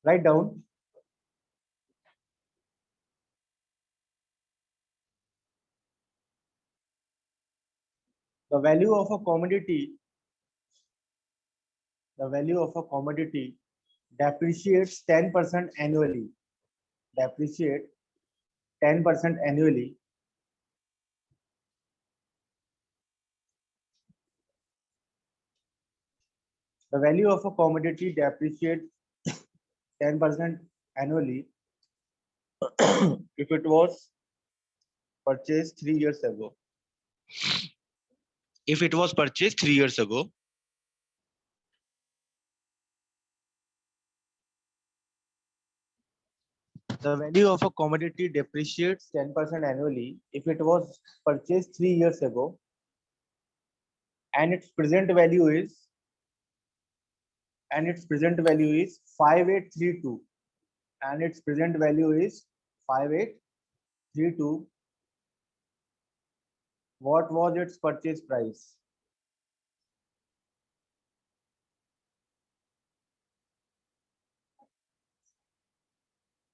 Write down. The value of a commodity, depreciates 10% annually. Depreciate 10% annually. The value of a commodity depreciates 10% annually if it was purchased 3 years ago. If it was purchased 3 years ago, the value of a commodity depreciates 10% annually if it was purchased 3 years ago, and its present value is 5832, and its present value is 5832. What was its purchase price?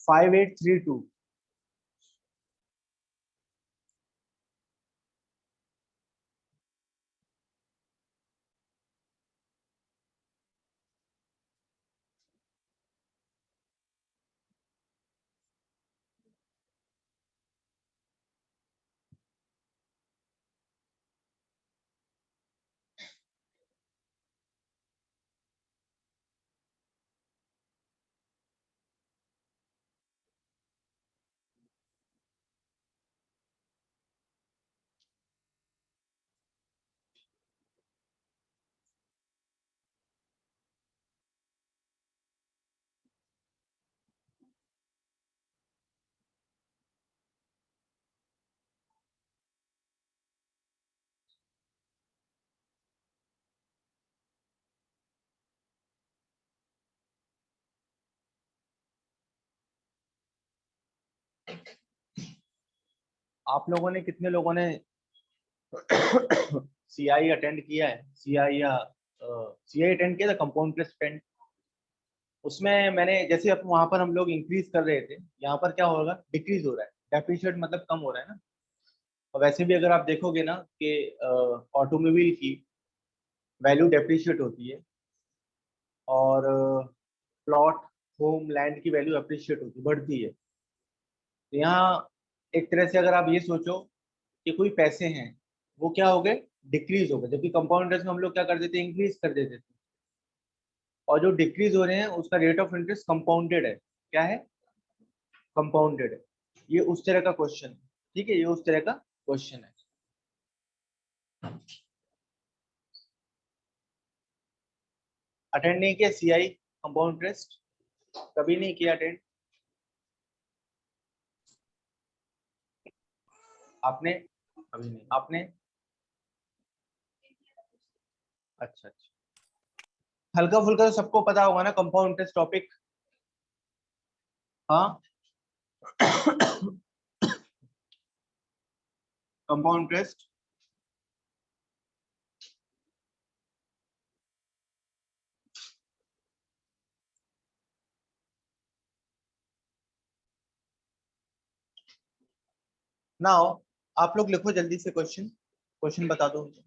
$5832. आप लोगों ने कितने लोगों ने CI attend किया है? CI attend किया था, कंपाउंड इंटरेस्ट अटेंड। उसमें मैंने जैसे अब वहां पर हम लोग इंक्रीज कर रहे थे, यहाँ पर क्या होगा, डिक्रीज हो रहा है। डेप्रिशिएट मतलब कम हो रहा है ना। और वैसे भी अगर आप देखोगे ना कि ऑटोमोबाइल की वैल्यू डेप्रिशिएट होती है, और प्लॉट, होम, लैंड की वैल्यू अप्रिशिएट होती है, बढ़ती है। तो यहाँ एक तरह से अगर आप ये सोचो कि कोई पैसे हैं, वो क्या हो गए, डिक्रीज हो गए, जबकि कंपाउंड इंटरेस्ट में हम लोग क्या कर देते हैं, इंक्रीज कर देते थे। और जो डिक्रीज हो रहे हैं उसका रेट ऑफ इंटरेस्ट कंपाउंडेड है। क्या है? कंपाउंडेड है। ये उस तरह का क्वेश्चन है, ठीक है, ये उस तरह का क्वेश्चन है। अटेंड नहीं किया सीआई कंपाउंड इंटरेस्ट? कभी नहीं किया अटेंड आपने? अभी नहीं आपने? अच्छा अच्छा, हल्का फुल्का तो सबको पता होगा ना कंपाउंड इंटरेस्ट टॉपिक। हाँ कंपाउंड इंटरेस्ट नाउ आप लोग लिखो जल्दी से क्वेश्चन, क्वेश्चन बता दो मुझे।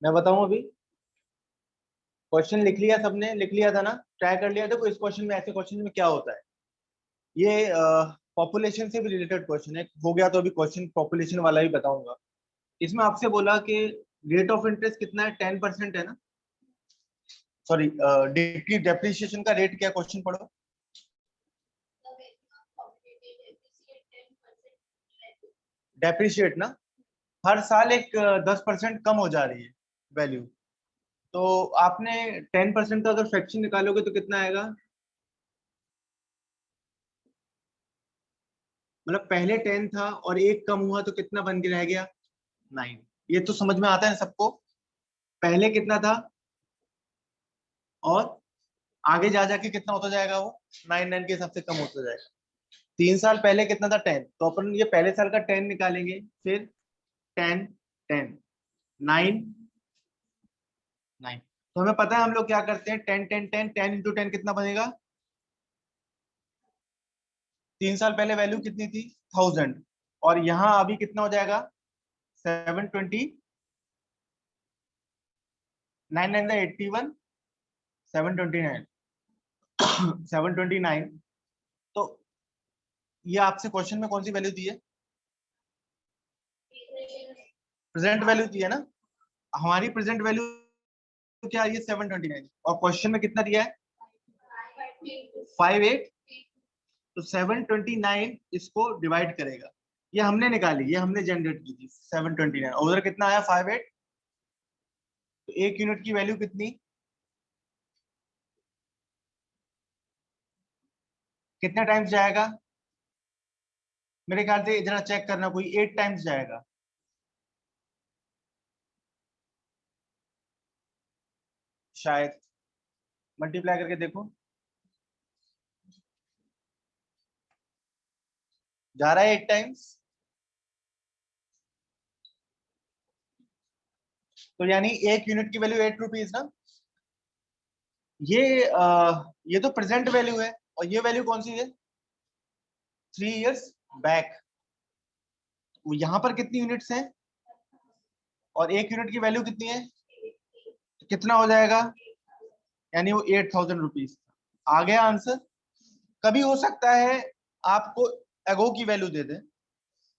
मैं बताऊं अभी? क्वेश्चन लिख लिया सबने? लिख लिया था ना? ट्राई कर लिया? देखो इस क्वेश्चन में, ऐसे क्वेश्चन में क्या होता है, ये पॉपुलेशन से भी रिलेटेड क्वेश्चन है, हो गया तो अभी क्वेश्चन पॉपुलेशन वाला ही बताऊंगा। इसमें आपसे बोला कि रेट ऑफ इंटरेस्ट कितना है, 10% है ना? सॉरी, डेप्रिसिएशन का रेट क्या, क्वेश्चन पढ़ो। डेप्रिशिएट ना, हर साल एक 10% कम हो जा रही है वैल्यू। तो आपने 10% का अगर फ्रैक्शन निकालोगे तो कितना आएगा? मतलब पहले 10 था और एक कम हुआ तो कितना बन के रह गया? 9। ये तो समझ में आता है सबको? पहले कितना था और आगे जा जाके कितना होता जाएगा वो? 9 के हिसाब से कम होता जाएगा। 3 साल पहले कितना था? 10। तो अपन ये पहले साल का 10 निकालेंगे, फिर 10, 10, 9, 9। तो हमें पता है हम लोग क्या करते हैं, 10, 10, 10, 10 इंटू 10 कितना बनेगा? 3 साल पहले वैल्यू कितनी थी? 1000। और यहाँ अभी कितना हो जाएगा? 720, 9 9 81, 729, 729। तो ये आपसे क्वेश्चन में कौन सी वैल्यू दी है? प्रेजेंट वैल्यू दी है ना? हमारी प्रेजेंट वैल्यू क्या है? 729। और क्वेश्चन में कितना दिया है? 58। तो 729 इसको डिवाइड करेगा। ये हमने निकाली, ये हमने जनरेट की थी 729, और उधर कितना आया? 58। तो एक यूनिट की वैल्यू कितनी, कितना टाइम्स जाएगा? मेरे ख्याल से जरा चेक करना, कोई 8 टाइम्स जाएगा शायद। मल्टीप्लाई करके देखो, जा रहा है 8 टाइम्स। तो यानी एक यूनिट की वैल्यू 8 रुपीज ना। ये तो प्रेजेंट वैल्यू है, और ये वैल्यू कौन सी है? 3 years बैक। यहां पर कितनी यूनिट्स हैं और एक यूनिट की वैल्यू कितनी है? तो कितना हो जाएगा? यानी वो 8000 रुपीज। आ गया आंसर? कभी हो सकता है आपको एगो की वैल्यू दे दें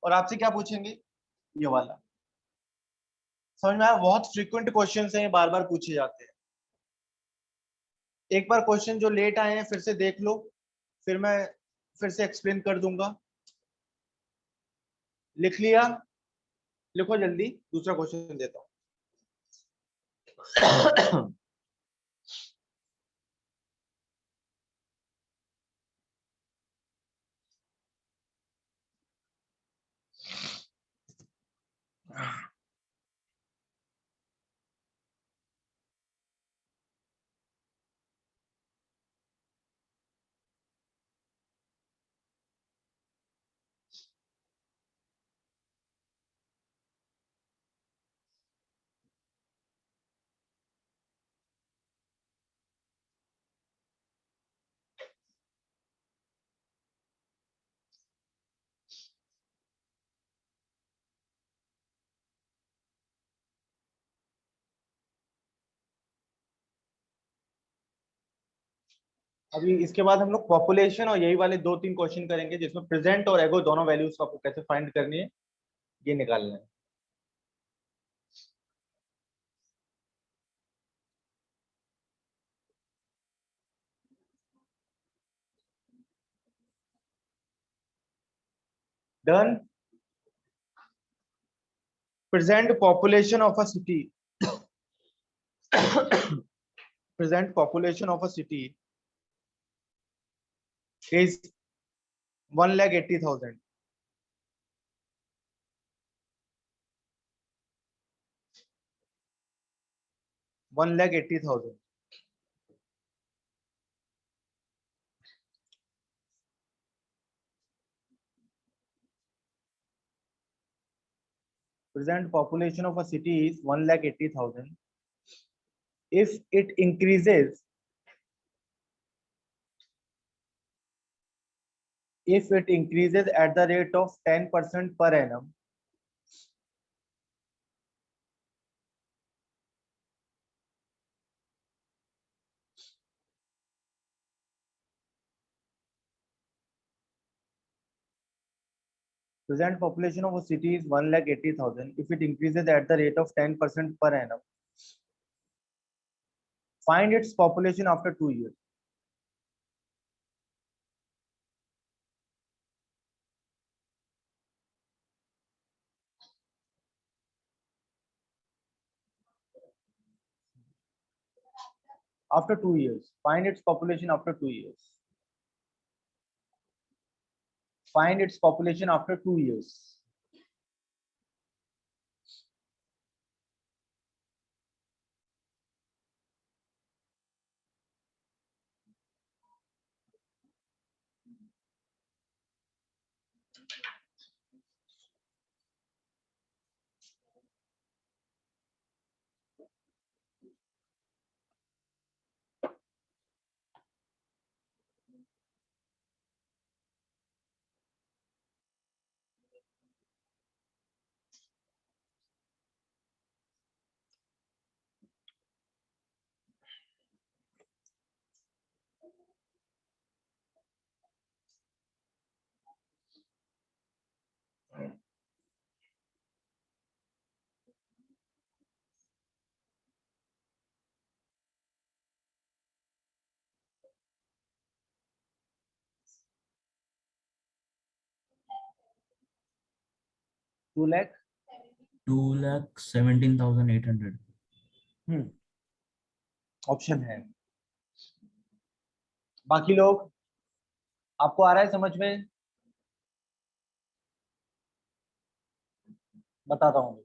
और आपसे क्या पूछेंगे? ये वाला। समझ में आया? बहुत फ्रीक्वेंट क्वेश्चन है, बार बार पूछे जाते हैं। एक बार क्वेश्चन जो लेट आए हैं फिर से देख लो, फिर मैं फिर से एक्सप्लेन कर दूंगा। लिख लिया? लिखो जल्दी, दूसरा क्वेश्चन देता हूँ। अभी इसके बाद हम लोग पॉपुलेशन और यही वाले 2-3 क्वेश्चन करेंगे, जिसमें प्रेजेंट और एगो दोनों वैल्यूज आपको कैसे फाइंड करनी है ये निकालना है। Done. Present population of a city, present population of a city is 1,80,000. 1,80,000. Present population of a city is 1,80,000. If it increases, at the rate of 10% per annum, present population of a city is 1,80,000. If it increases at the rate of 10% per annum, find its population after 2 years. After 2 years, find its population after 2 years. Find its population after 2 years. Two lakh. 2,17,800. Option है। बाकी लोग, आपको आ रहा है समझ में? बताता हूँ।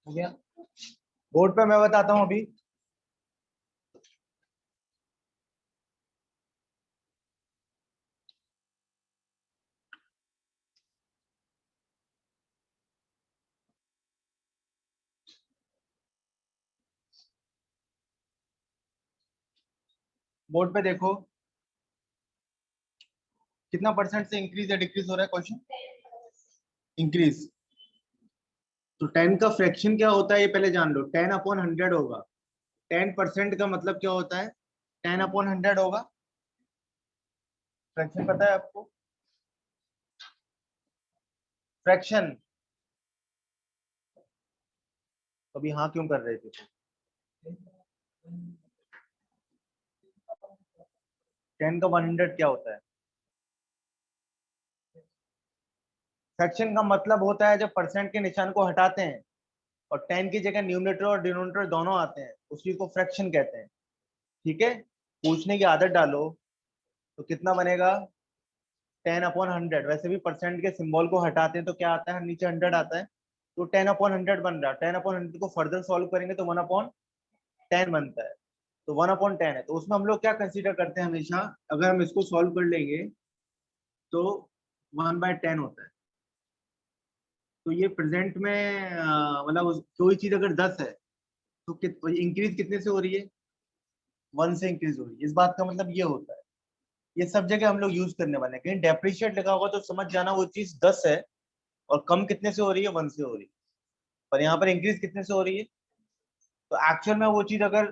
हो गया। बोर्ड पे मैं बताता हूँ अभी। बोर्ड पे देखो कितना परसेंट से इंक्रीज या डिक्रीज हो रहा है क्वेश्चन। इंक्रीज। तो 10 का फ्रैक्शन क्या होता है ये पहले जान लो। 10/100 होगा। 10% का मतलब क्या होता है? 10/100 होगा। फ्रैक्शन पता है आपको? फ्रैक्शन। अभी हाँ क्यों कर रहे थे? 10 का 100 क्या होता है? फ्रैक्शन का मतलब होता है जब परसेंट के निशान को हटाते हैं और 10 की जगह न्यूमरेटर और डिनोमिनेटर दोनों आते हैं, उस चीज को फ्रैक्शन कहते हैं। ठीक है, पूछने की आदत डालो तो कितना बनेगा? 10/100। वैसे भी परसेंट के सिंबल को हटाते हैं तो क्या आता है? नीचे 100 आता है, तो 10/100 बन रहा है। 10/100 को फर्दर सॉल्व करेंगे तो 1/10 बनता है। तो 1/10 है, तो उसमें हम लोग क्या कंसीडर करते हैं हमेशा? अगर हम इसको सॉल्व कर लेंगे तो 1/10 होता है। तो ये प्रेजेंट में मतलब कोई चीज अगर 10 है तो इंक्रीज कितने से हो रही है? 1 से इंक्रीज हो रही है। इस बात का मतलब ये होता है। ये सब जगह हम लोग यूज करने वाले हैं। कहीं डेप्रिशिएट लिखा होगा तो समझ जाना वो चीज 10 है और कम कितने से हो रही है? 1 से हो रही है। पर यहाँ पर इंक्रीज कितने से हो रही है? तो एक्चुअल में वो चीज अगर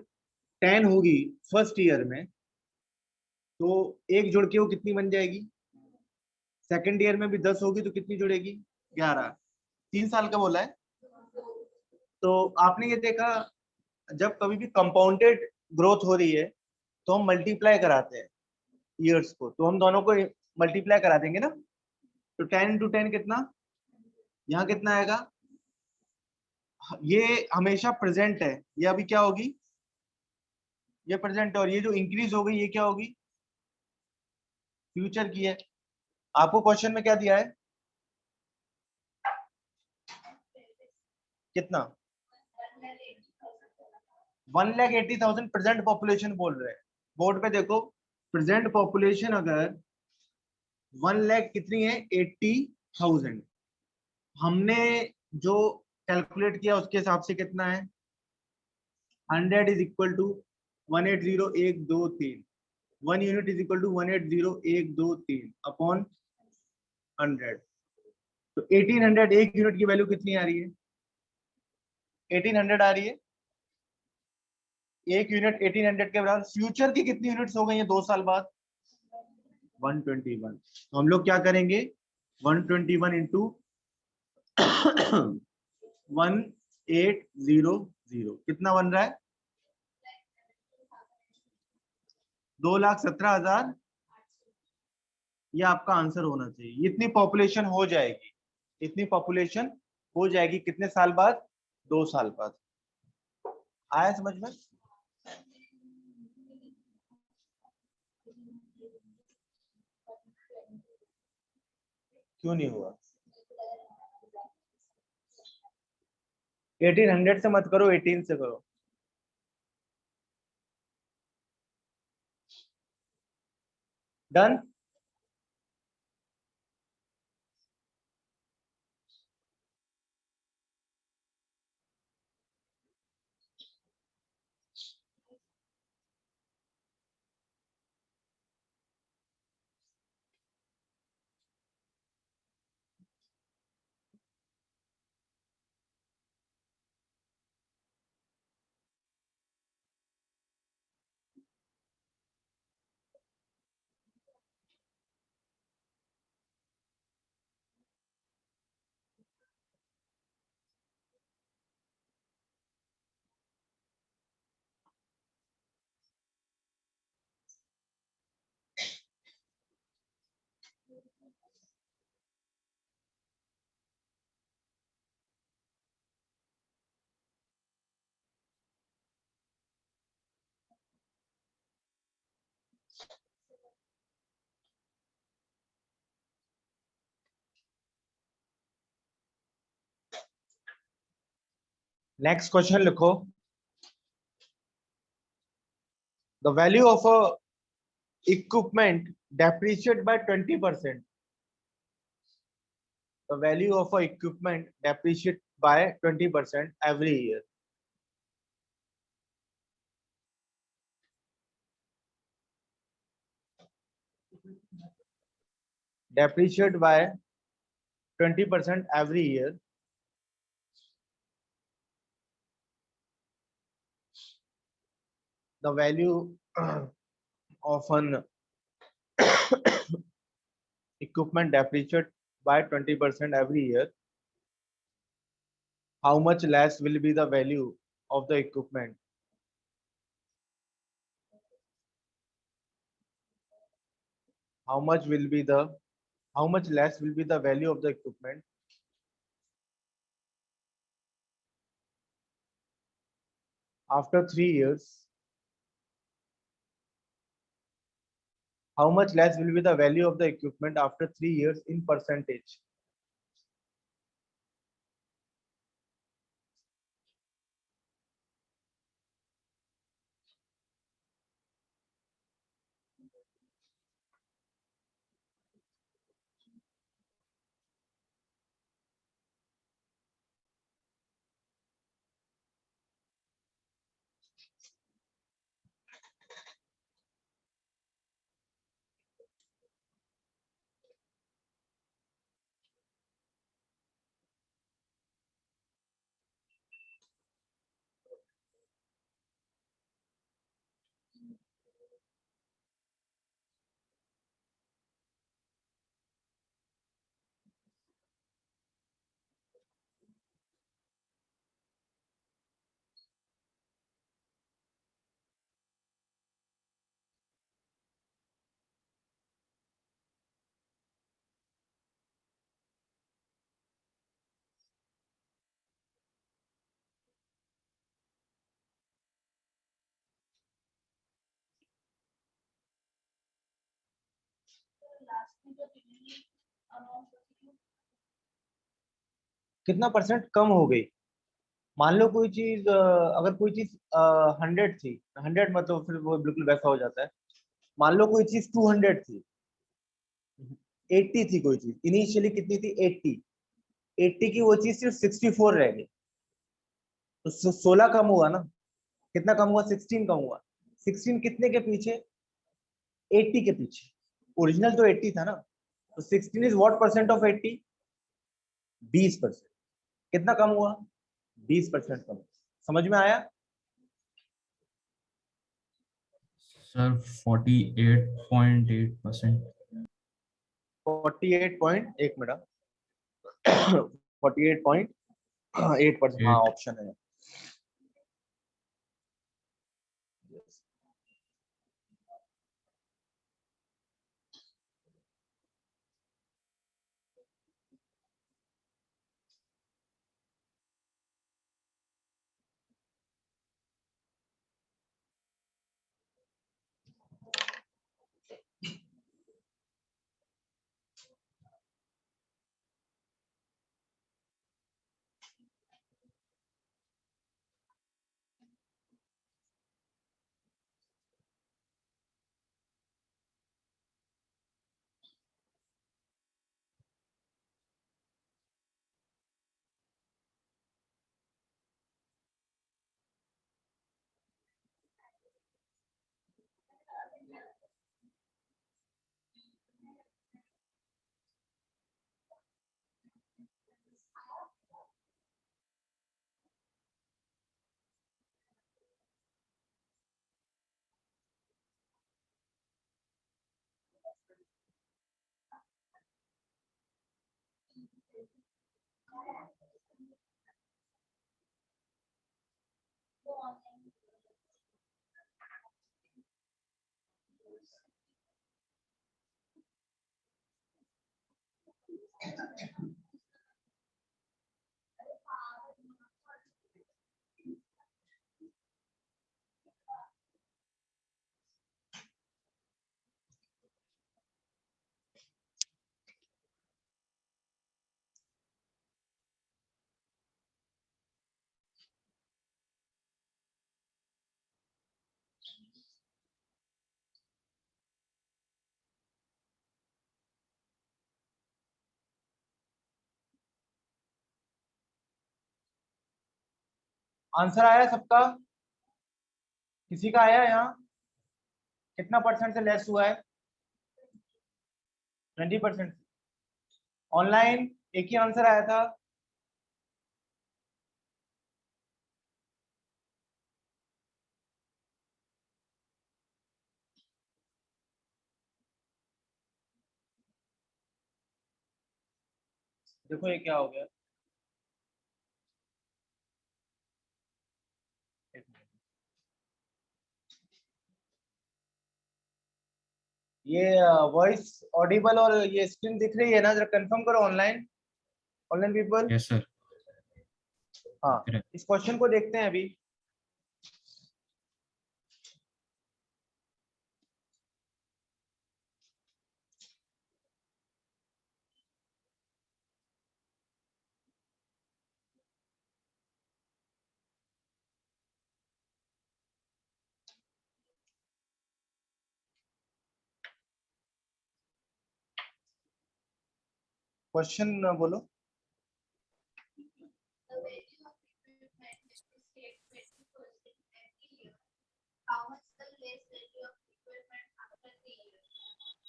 10 होगी फर्स्ट ईयर में, तो एक जुड़ के वो कितनी बन जाएगी? सेकेंड ईयर में भी 10 होगी तो कितनी जुड़ेगी? 11। 3 साल का बोला है। तो आपने ये देखा, जब कभी भी कंपाउंडेड ग्रोथ हो रही है तो हम मल्टीप्लाई कराते हैं ईयर्स को, तो हम दोनों को मल्टीप्लाई करा देंगे ना। तो 10 into 10 कितना? यहाँ कितना आएगा? ये हमेशा प्रेजेंट है, ये अभी क्या होगी? ये प्रेजेंट है, और ये जो इंक्रीज हो गई ये क्या होगी? फ्यूचर की है। आपको क्वेश्चन में क्या दिया है? कितना? 1,80,000 प्रेजेंट पॉपुलेशन बोल रहे हैं। बोर्ड पे देखो, प्रेजेंट पॉपुलेशन अगर 1 लाख कितनी है? 80,000। हमने जो कैलकुलेट किया उसके हिसाब से कितना है? 100 is equal to 180,123। 1 unit is equal to 180,123 upon 100। तो 1800, एक यूनिट की वैल्यू कितनी आ रही है? 1800 आ रही है। एक यूनिट 1800 के बराबर। फ्यूचर की कितनी यूनिट्स हो गई है 2 साल बाद? 121। तो हम लोग क्या करेंगे? 121 इंटू 1800 कितना बन रहा है? 2,17,000। ये आपका आंसर होना चाहिए। इतनी पॉपुलेशन हो जाएगी, इतनी पॉपुलेशन हो जाएगी कितने साल बाद? 2 साल बाद। आया समझ में? क्यों नहीं हुआ? 1800 से मत करो, 18 से करो। डन। नेक्स्ट क्वेश्चन लिखो। The value of a equipment depreciate by 20%. The value of a equipment depreciate by 20% every year. Depreciate by 20% every year. The value of an equipment depreciate by 20% every year. How much less will be the value of the equipment? How much will be the how much less will be the value of the equipment after 3 years? How much less will be the value of the equipment after 3 years in percentage? कितना percent कम हो गई? मान लो कोई चीज अगर कोई चीज 100 थी, 100 मतलब फिर वो बिल्कुल वैसा हो जाता है। मान लो कोई चीज 200 थी, 80 थी कोई चीज, इनिशियली कितनी थी? 80। 80 की वो चीज सिर्फ 64 रह गई, तो 16 कम हुआ ना? कितना कम हुआ? 16 कम हुआ। 16 कितने के पीछे? 80 के पीछे। ओरिजिनल तो 80 था ना, तो 16 इज व्हाट परसेंट ऑफ 80? 20%। कितना कम हुआ? 20% कम। समझ में आया? सर 48.8%। 48 एक मिनट, 48.8%, हाँ 8। ऑप्शन है। आंसर आया सबका? किसी का आया यहाँ? कितना परसेंट से लेस हुआ है? 20%। ऑनलाइन एक ही आंसर आया था। देखो ये क्या हो गया। ये वॉइस ऑडिबल और ये स्क्रीन दिख रही है ना? जरा कंफर्म करो online, online people. Yes sir. हाँ, इस क्वेश्चन को देखते हैं अभी। क्वेश्चन बोलो।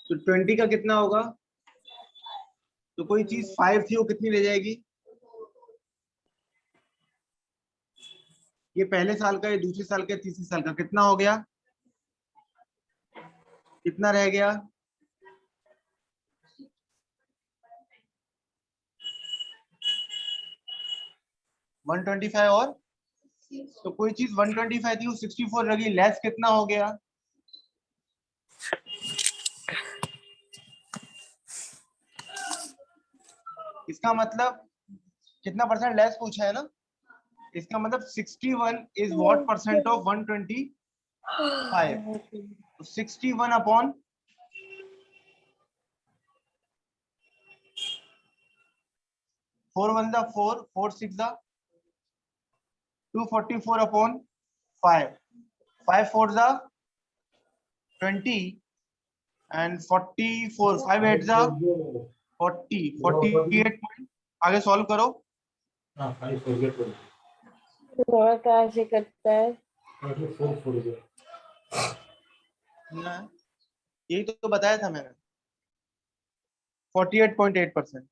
तो 20 का कितना होगा? तो कोई चीज 5 थी, वो कितनी ले जाएगी? ये पहले साल का, ये दूसरे साल का, तीसरे साल का, कितना हो गया? कितना रह गया? 125 और तो कोई चीज 125 थी, वो 64 लगी, लेस कितना हो गया? इसका मतलब कितना परसेंट लेस पूछा है ना? इसका मतलब 61 इज व्हाट परसेंट ऑफ 125? तो 61 अपॉन 4 1 जा 4, 4 6 जा 244 अपॉन 5, 5 4 जा 20 एंड 44, 5 8 जा 40, 48 पॉइंट। आगे सॉल्व करो। और कहाँ से करता है? ना, यही तो बताया था मैंने, 48.8%।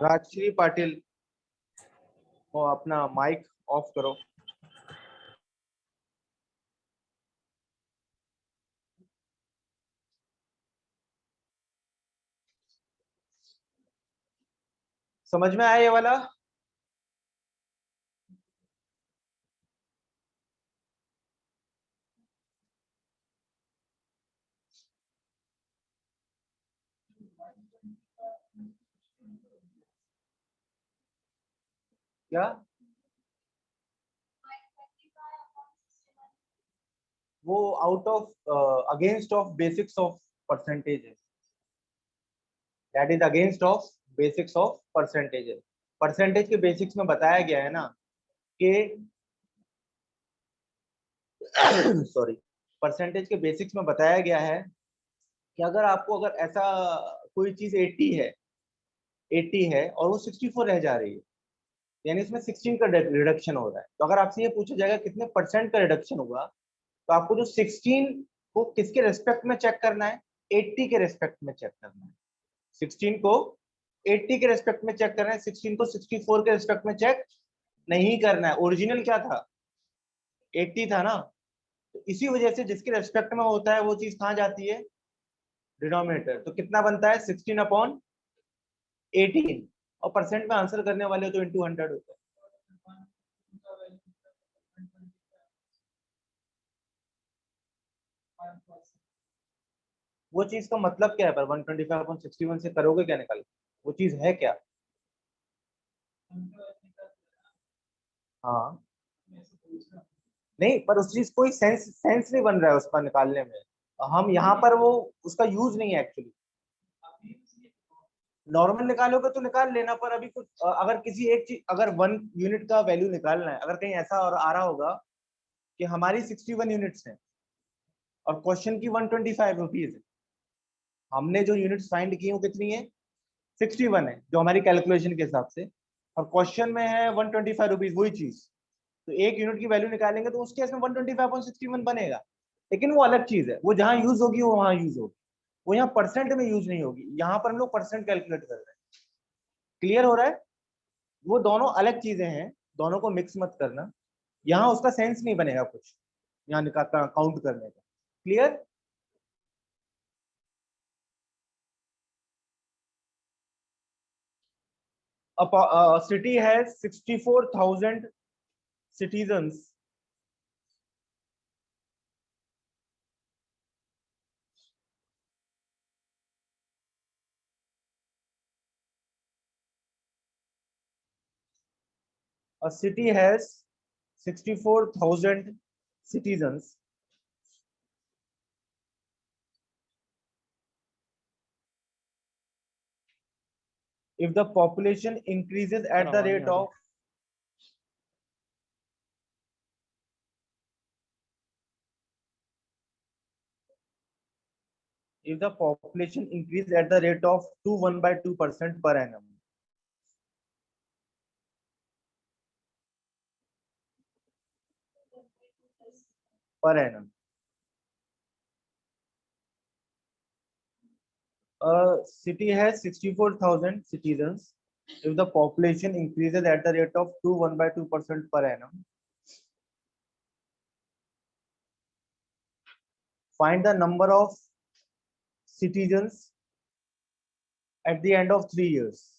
राजश्री पाटिल, वो अपना माइक ऑफ करो। समझ में आया ये वाला? क्या? वो out of against of basics of percentage है, that is against of basics of percentage है। परसेंटेज के बेसिक्स में बताया गया है ना कि सॉरी, परसेंटेज के बेसिक्स में बताया गया है कि अगर ऐसा कोई चीज 80 है, 80 है और वो 64 रह जा रही है, यानी इसमें 16 का रिडक्शन हो रहा है। तो अगर आपसे ये पूछा जाएगा कितने परसेंट का रिडक्शन हुआ, तो आपको जो 16 को किसके रेस्पेक्ट में चेक करना है? 80 के रेस्पेक्ट में चेक करना है। 16 को 80 के रेस्पेक्ट में चेक करना है, 16 को 64 के रेस्पेक्ट में चेक नहीं करना है। ओरिजिनल क्या था? 80 था ना। तो इसी वजह से जिसके रेस्पेक्ट में होता है वो चीज कहाँ जाती है? डिनोमिनेटर। तो कितना बनता है? 16 अपॉन 18, और परसेंट में आंसर करने वाले हो तो इंटू 100 होता है। वो चीज का मतलब क्या है? पर 125/61 से करोगे क्या निकाल? वो चीज है क्या? हाँ, नहीं, पर उस चीज कोई सेंस नहीं बन रहा है उसका निकालने में। हम यहाँ पर वो उसका यूज नहीं है एक्चुअली। नॉर्मल निकालोगे तो निकाल लेना, पर अभी कुछ अगर किसी एक चीज, अगर 1 यूनिट का वैल्यू निकालना है, अगर कहीं ऐसा और आ रहा होगा कि हमारी 61 यूनिट्स हैं और क्वेश्चन की 125 रुपीज है, हमने जो यूनिट्स फाइंड की वो कितनी है? 61 है जो हमारी कैलकुलेशन के हिसाब से, और क्वेश्चन में है 125 रुपीज, वही चीज। तो एक यूनिट की वैल्यू निकालेंगे तो उसके इसमें 125.61 बनेगा, लेकिन वो अलग चीज है। वो जहां यूज होगी वो वहां यूज होगी, वो यहाँ परसेंट में यूज नहीं होगी। यहाँ पर हम लोग परसेंट कैलकुलेट कर रहे हैं। क्लियर हो रहा है? वो दोनों अलग चीजें हैं, दोनों को मिक्स मत करना। यहाँ उसका सेंस नहीं बनेगा कुछ यहाँ काउंट करने का। Clear? A city has 64,000 citizens. A city has 64,000 citizens. If the population increases at the rate of if the population increase at the rate of 1/2% per annum, a city has 64,000 citizens. If the population increases at the rate of 1/2% per annum, find the number of citizens at the end of 3 years.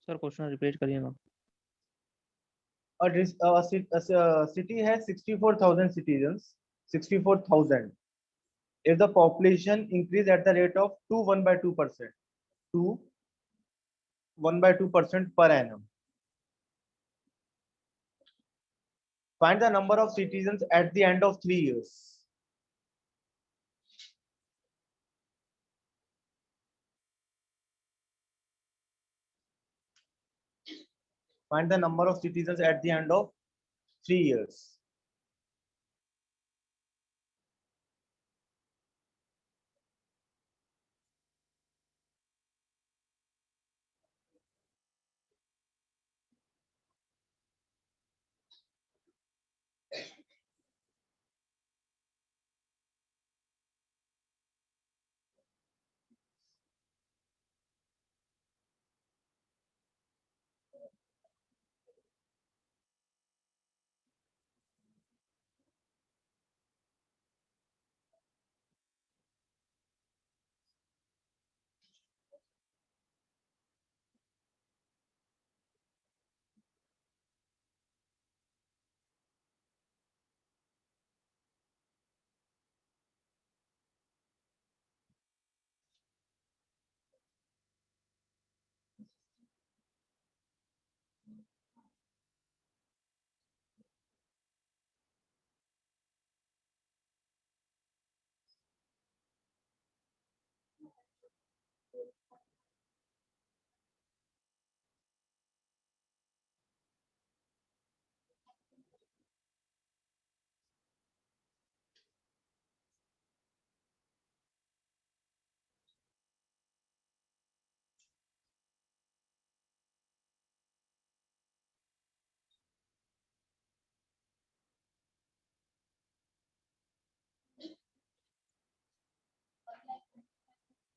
Sir question repeat करिए ना। A city has 64,000 citizens. 64,000. if the population increase at the rate of 1/2%, 1/2% per annum. Find the number of citizens at the end of 3 years. Find the number of citizens at the end of 3 years.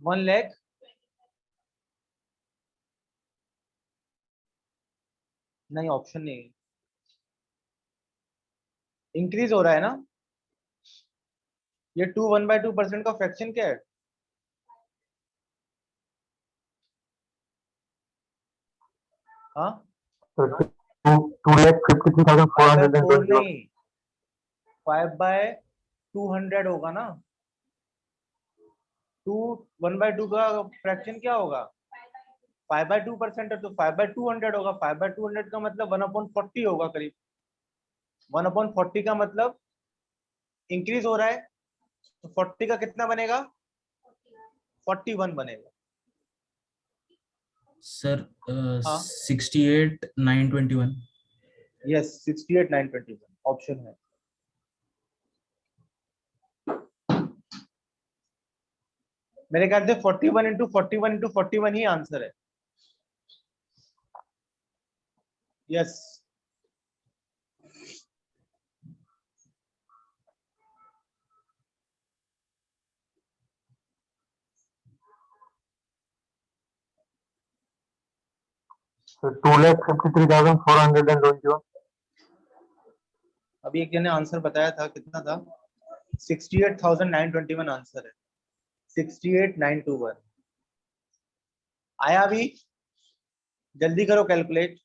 One lakh नहीं, option नहीं है। Increase हो रहा है ना, ये 1/2% का fraction क्या है? हाँ, 2,53,400 नहीं, 5/200 होगा ना। 1/2 का फ्रैक्शन क्या होगा? 5/2% है तो 5/200 होगा। 5/200 का मतलब 1/40 होगा करीब। 1/40 का मतलब इंक्रीज हो रहा है, तो 40 का कितना बनेगा? 41 बनेगा। सर हाँ 68,921। यस, 68,921 ऑप्शन है। मेरे ख्याल से 41 इंटू 41 इंटू 41 ही आंसर है। Yes, So 2,53,421. अभी एक जने आंसर बताया था, कितना था? 68,921 आंसर है। 68,921 आया। अभी जल्दी करो कैलकुलेट।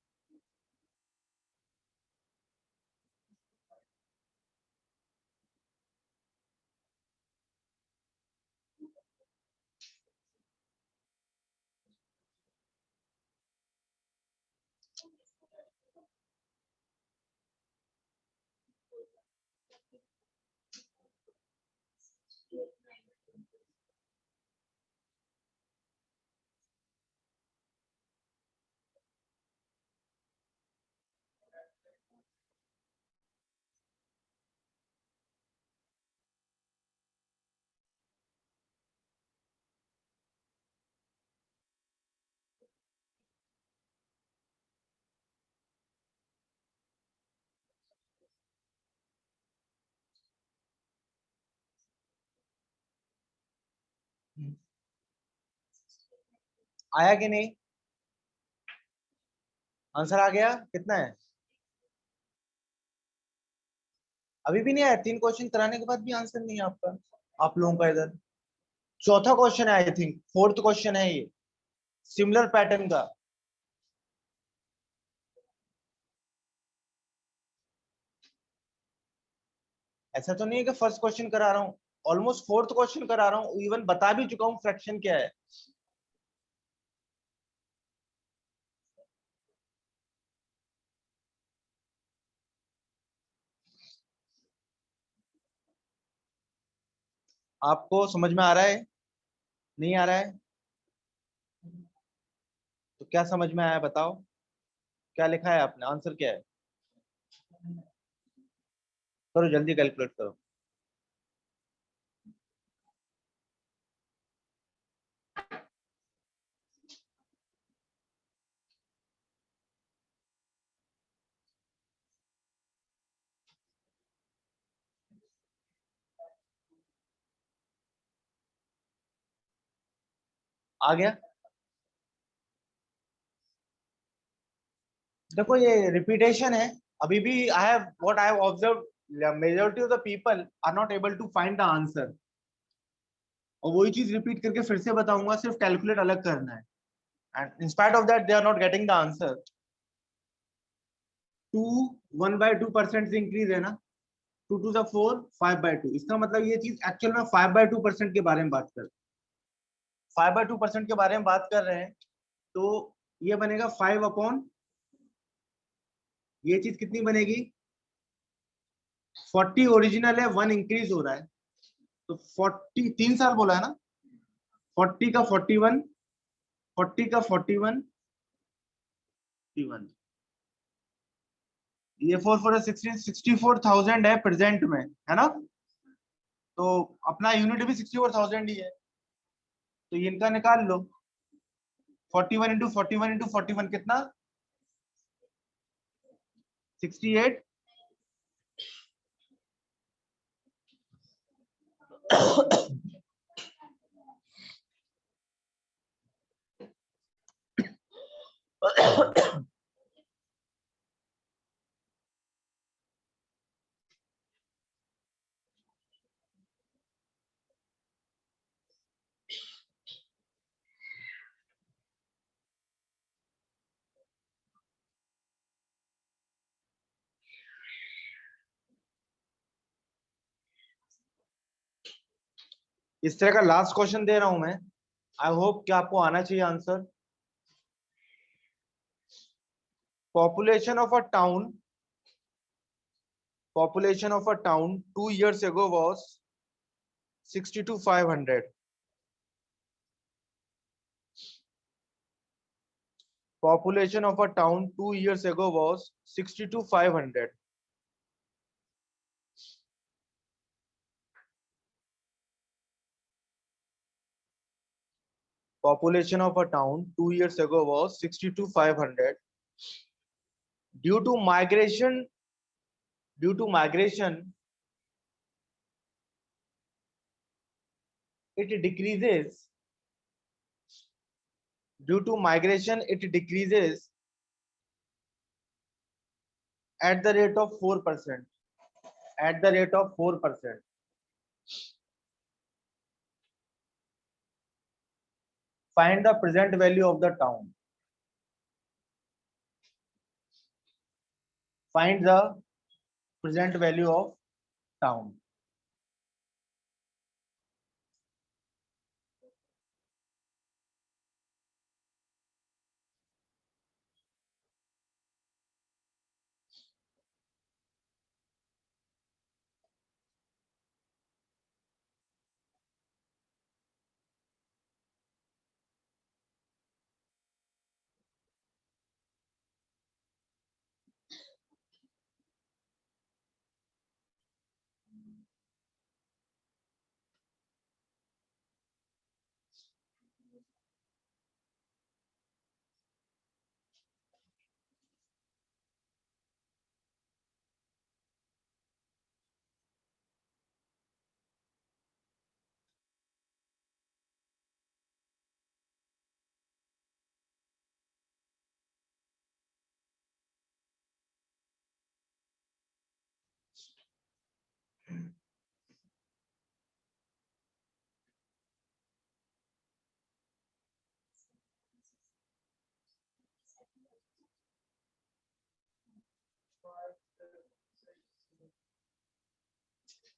आया कि नहीं? आंसर आ गया? कितना है? अभी भी नहीं आया? 3 क्वेश्चन कराने के बाद भी आंसर नहीं है आपका, आप लोगों का। इधर चौथा क्वेश्चन है, आई थिंक 4th क्वेश्चन है ये, सिमिलर पैटर्न का। ऐसा तो नहीं है कि फर्स्ट क्वेश्चन करा रहा हूँ ऑलमोस्ट फोर्थ क्वेश्चन करा रहा हूँ, इवन बता भी चुका हूँ फ्रैक्शन क्या है। आपको समझ में आ रहा है, नहीं आ रहा है? तो क्या समझ में आया बताओ, क्या लिखा है आपने, आंसर क्या है? करो जल्दी, कैलकुलेट करो। आ गया? देखो ये रिपीटेशन है, अभी भी I have what I have observed, majority of the people are not able to find the answer. और वही चीज रिपीट करके फिर से बताऊंगा, सिर्फ कैलकुलेट अलग करना है। And in spite of that they are not getting the answer. 2 1/2% से इंक्रीज है ना, 2 to the 4 5/2, इसका मतलब ये चीज एक्चुअल में 5/2% के बारे में बात कर, 5/2% के बारे में बात कर रहे हैं। तो ये बनेगा 5 अपॉन, ये चीज कितनी बनेगी, 40 ओरिजिनल है, 1 इंक्रीज हो रहा है, तो 40 3 साल बोला है ना, 40 का 41, 40 का 41, 41, ये 4 4 16, 64,000 है प्रेजेंट में, है ना? तो अपना यूनिट भी 64,000 ही है, तो इनका निकाल लो। 41 इंटू 41 इंटू 41 कितना, 68। इस तरह का लास्ट क्वेश्चन दे रहा हूं मैं, आई होप कि आपको आना चाहिए answer. Population of a town, population of a town 2 years ago was 60 to 500. Population of a town 2 years ago was 60 to 500. Population of a town 2 years ago was 60 to 500. Due to migration, it decreases. Due to migration, it decreases at the rate of 4%. At the rate of 4%. Find the present value of the town. Find the present value of town.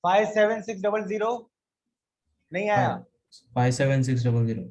Five 7 6 0 0 नहीं आया? 57600।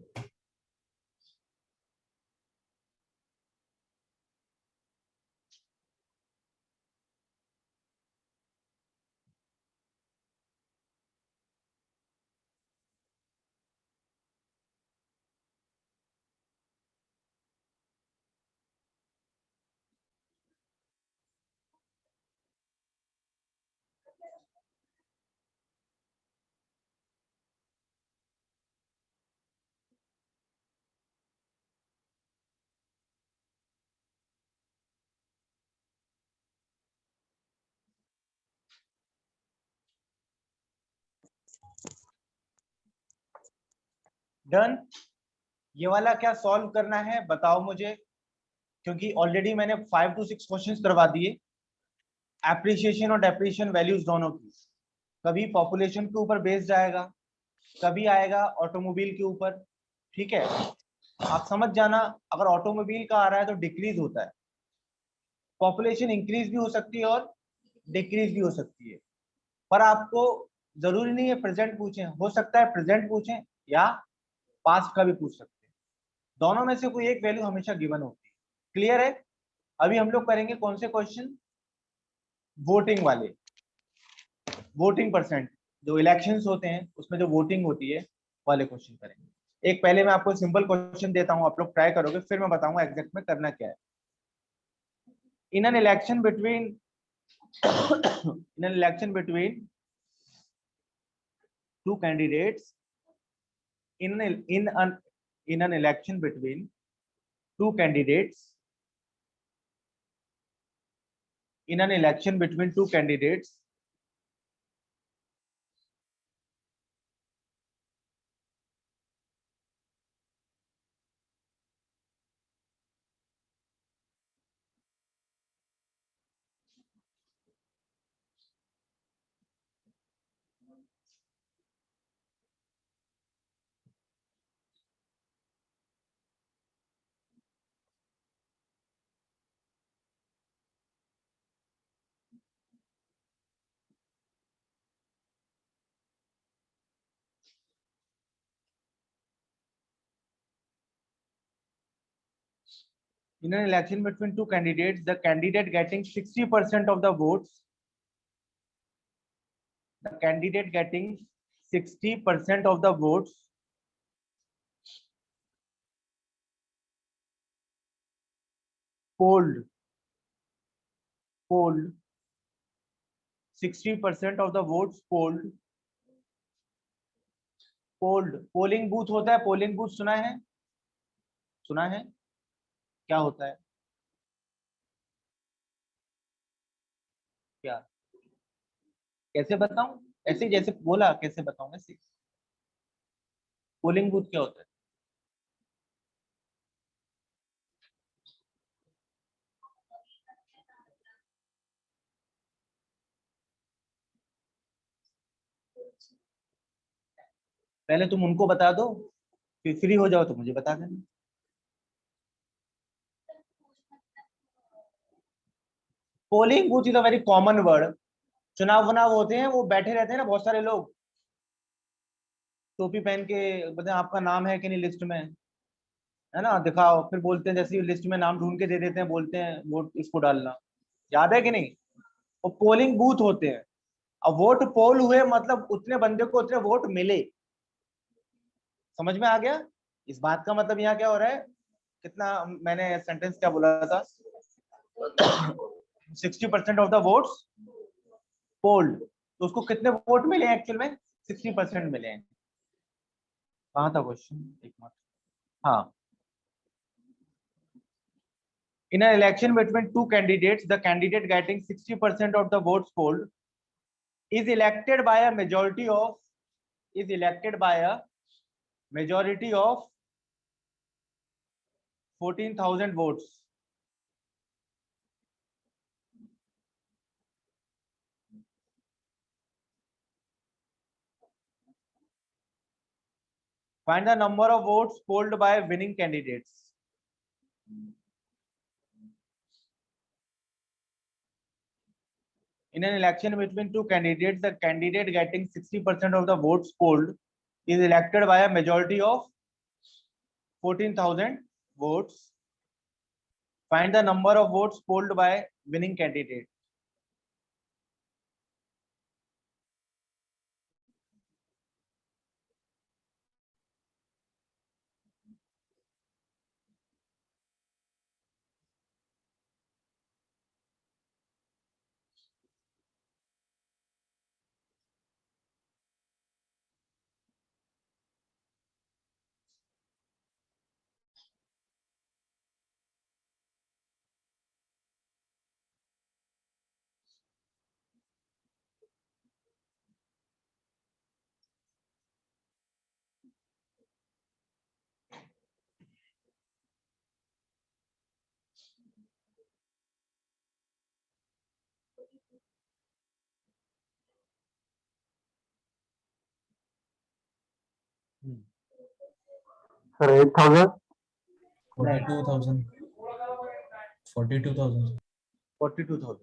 Done. ये वाला क्या solve करना है बताओ मुझे, क्योंकि ऑलरेडी मैंने 5 to 6 क्वेश्चंस करवा दिए एप्रिसिएशन और डेप्रिसिएशन वैल्यूज दोनों की। कभी पॉपुलेशन के ऊपर बेस्ड जाएगा, कभी आएगा ऑटोमोबाइल के ऊपर। ठीक है, आप समझ जाना, अगर ऑटोमोबाइल का आ रहा है तो डिक्रीज होता है, पॉपुलेशन इंक्रीज भी हो सकती है और डिक्रीज भी हो सकती है। पर आपको जरूरी नहीं है प्रेजेंट पूछें, हो सकता है प्रेजेंट पूछें या पास्ट का भी पूछ सकते हैं, दोनों में से कोई एक वैल्यू हमेशा गिवन होती है। क्लियर है? अभी हम लोग करेंगे कौन से क्वेश्चन? वोटिंग वाले, वोटिंग परसेंट, जो इलेक्शंस होते हैं उसमें जो वोटिंग होती है वाले क्वेश्चन करेंगे। एक पहले मैं आपको सिंपल क्वेश्चन देता हूं, आप लोग ट्राई करोगे, फिर मैं बताऊंगा एग्जैक्ट में करना क्या है। In an election between in an election between two candidates, in an election between two candidates, in an election between two candidates, in an election between two candidates, the candidate getting 60% of the votes, the candidate getting 60% of the votes polled 60% of the votes polled, polling booth होता है, polling booth सुना है? सुना है? क्या होता है? क्या, कैसे बताऊं? ऐसे जैसे बोला कैसे बताऊं ऐसे? पोलिंग बूथ क्या होता है? पहले तुम उनको बता दो, फिर फ्री हो जाओ तो मुझे बता देना। Polling booth is a very common word. चुनाव वुनाव होते हैं, वो बैठे रहते हैं ना बहुत सारे लोग, टोपी पहन के, बताए आपका नाम है कि नहीं लिस्ट में, है ना, दिखाओ, फिर बोलते हैं जैसे लिस्ट में नाम ढूंढ के दे देते हैं, बोलते हैं वोट इसको डालना। याद है कि नहीं? वो पोलिंग बूथ होते हैं। अब वोट पोल हुए मतलब उतने बंदे को उतने वोट मिले। समझ में आ गया? इस बात का मतलब यहाँ क्या हो रहा है, कितना मैंने सेंटेंस क्या बोला था? 60% ऑफ द वोट्स पोल्ड, तो उसको कितने वोट मिले हैं एक्चुअल में? 60% मिले हैं। कहाँ था क्वेश्चन, एक मिनट। हाँ, in an election between two candidates, the candidate getting 60% of the votes polled is elected by a majority of, is elected by a majority of 14,000 votes. Find the number of votes polled by winning candidates. In an election between two candidates, the candidate getting 60% of the votes polled is elected by a majority of 14,000 votes. Find the number of votes polled by winning candidate. Sir, 8,000. 42,000. 42,000. 42,000.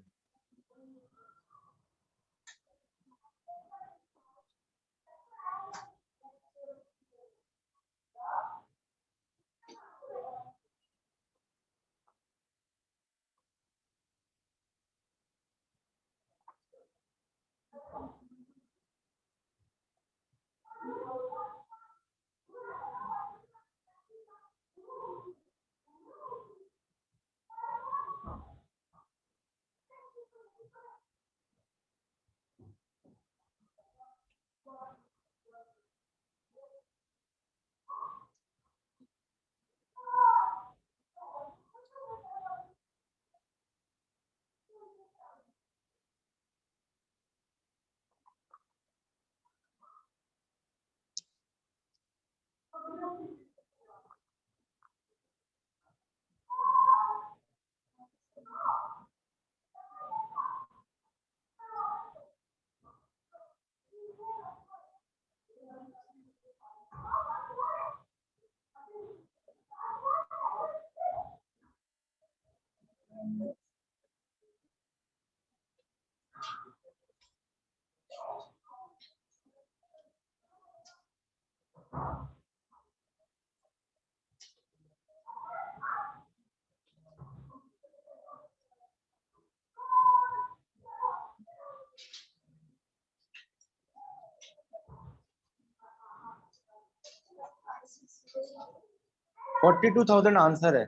$42,000 answer है।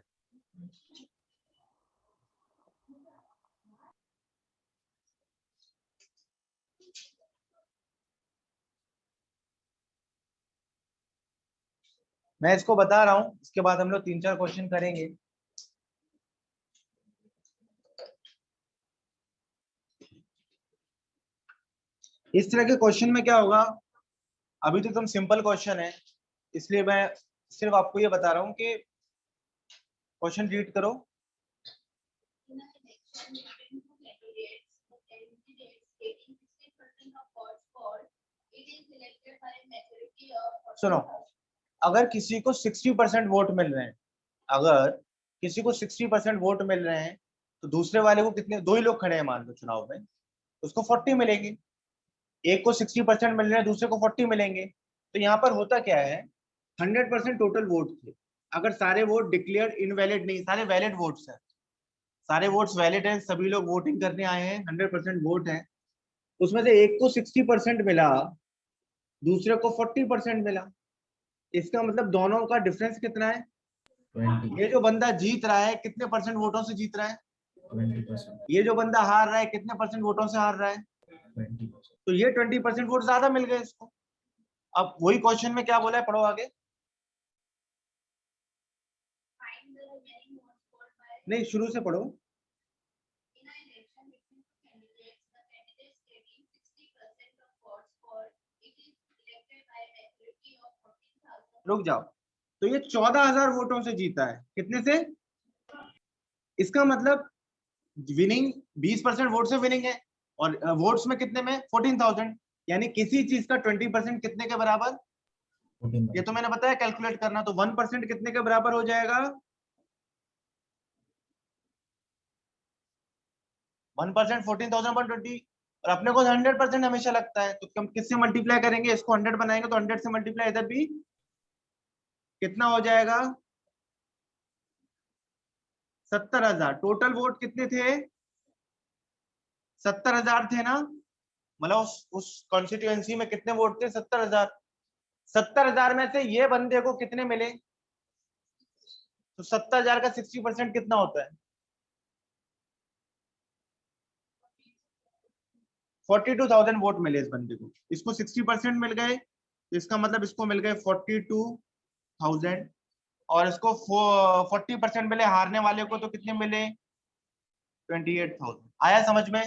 मैं इसको बता रहा हूं, इसके बाद हम लोग 3-4 क्वेश्चन करेंगे। इस तरह के क्वेश्चन में क्या होगा, अभी तो एकदम सिंपल क्वेश्चन है, इसलिए मैं सिर्फ आपको ये बता रहा हूं कि क्वेश्चन रीड करो। सुनो, अगर किसी को 60% वोट मिल रहे हैं, अगर किसी को 60% वोट मिल रहे हैं, तो दूसरे वाले को कितने, 2 ही लोग खड़े हैं मान लो चुनाव में, उसको 40 मिलेंगे। एक को 60% मिल रहे हैं, दूसरे को 40 मिलेंगे। तो यहाँ पर होता क्या है, 100% टोटल वोट थे। अगर सारे वोट डिक्लेयर इनवैलिड नहीं, सारे वैलिड वोट्स हैं, सारे वोट्स वैलिड हैं, सभी लोग वोटिंग करने आए हैं, 100% वोट है, उसमें से एक को 60% मिला, दूसरे को 40% मिला। इसका मतलब दोनों का डिफरेंस कितना है? 20. ये जो बंदा जीत रहा है कितने परसेंट वोटों से जीत रहा है? 20%. ये जो बंदा हार रहा है कितने परसेंट वोटों से हार रहा है? 20%. तो ये 20% वोट ज्यादा मिल गए इसको। अब वही क्वेश्चन में क्या बोला है, पढ़ो आगे। नहीं, शुरू से पढ़ो। रुक जाओ। तो ये 14,000 वोटों से जीता है, कितने से? इसका मतलब विनिंग 20% वोट से विनिंग है, और वोट्स में कितने में? 14,000। यानी किसी चीज का 20% कितने के बराबर? 14. ये तो मैंने बताया कैलकुलेट करना। तो 1% कितने के बराबर हो जाएगा? 1% 14,120। और अपने को 100% हमेशा लगता है, तो हम किससे मल्टीप्लाई करेंगे, इसको 100 बनाएंगे तो 100 से मल्टीप्लाई इधर भी कितना हो जाएगा, 70,000। टोटल वोट कितने थे, 70,000 थे ना, मतलब उस कॉन्स्टिट्यूएंसी में कितने वोट थे, 70,000। 70,000 में से ये बंदे को कितने मिले, तो 70,000 का 60% कितना होता है, 42,000 वोट मिले इस बंदे को। इसको 60% मिल गए, तो इसका मतलब इसको मिल गए 42,000, और इसको 40% मिले हारने वाले को, तो कितने मिले, 28,000। आया समझ में?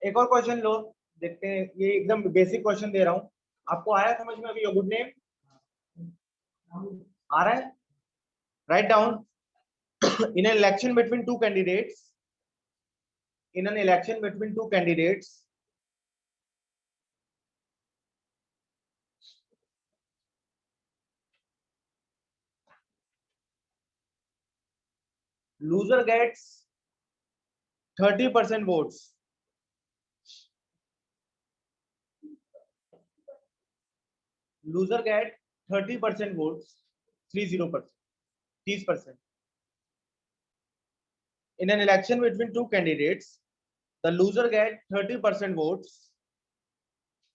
एक और क्वेश्चन लो, देखते हैं, ये एकदम बेसिक क्वेश्चन दे रहा हूं, आपको आया समझ में अभी, योर गुड नेम आ रहा है? Write down, in an election between two candidates, in an election between two candidates, loser gets 30% votes, loser get 30% votes, 30%, 30%. In an election between two candidates, the loser get 30% votes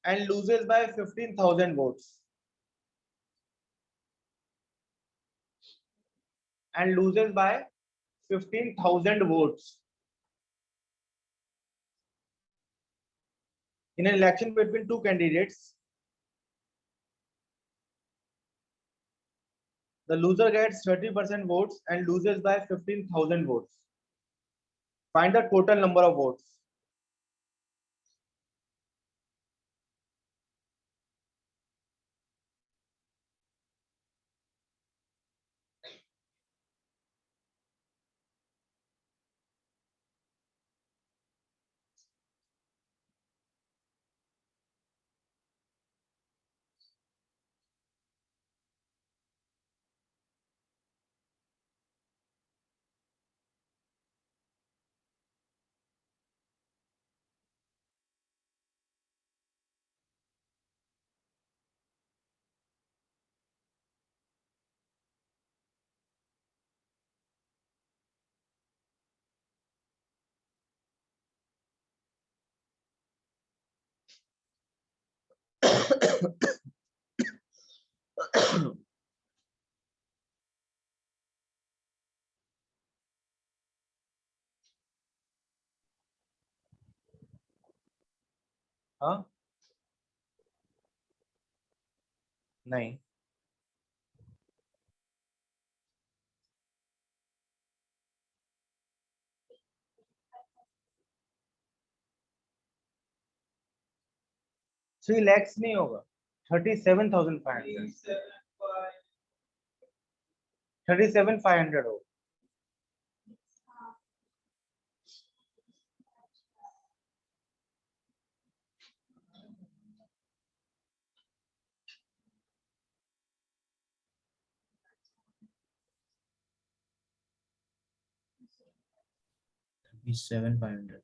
and loses by 15,000 votes, and loses by 15,000 votes. In an election between two candidates, the loser gets 30% votes and loses by 15,000 votes. Find the total number of votes. हाँ, नहीं, three lakhs नहीं होगा, 37,500, 37,500 होगा। is 7,500.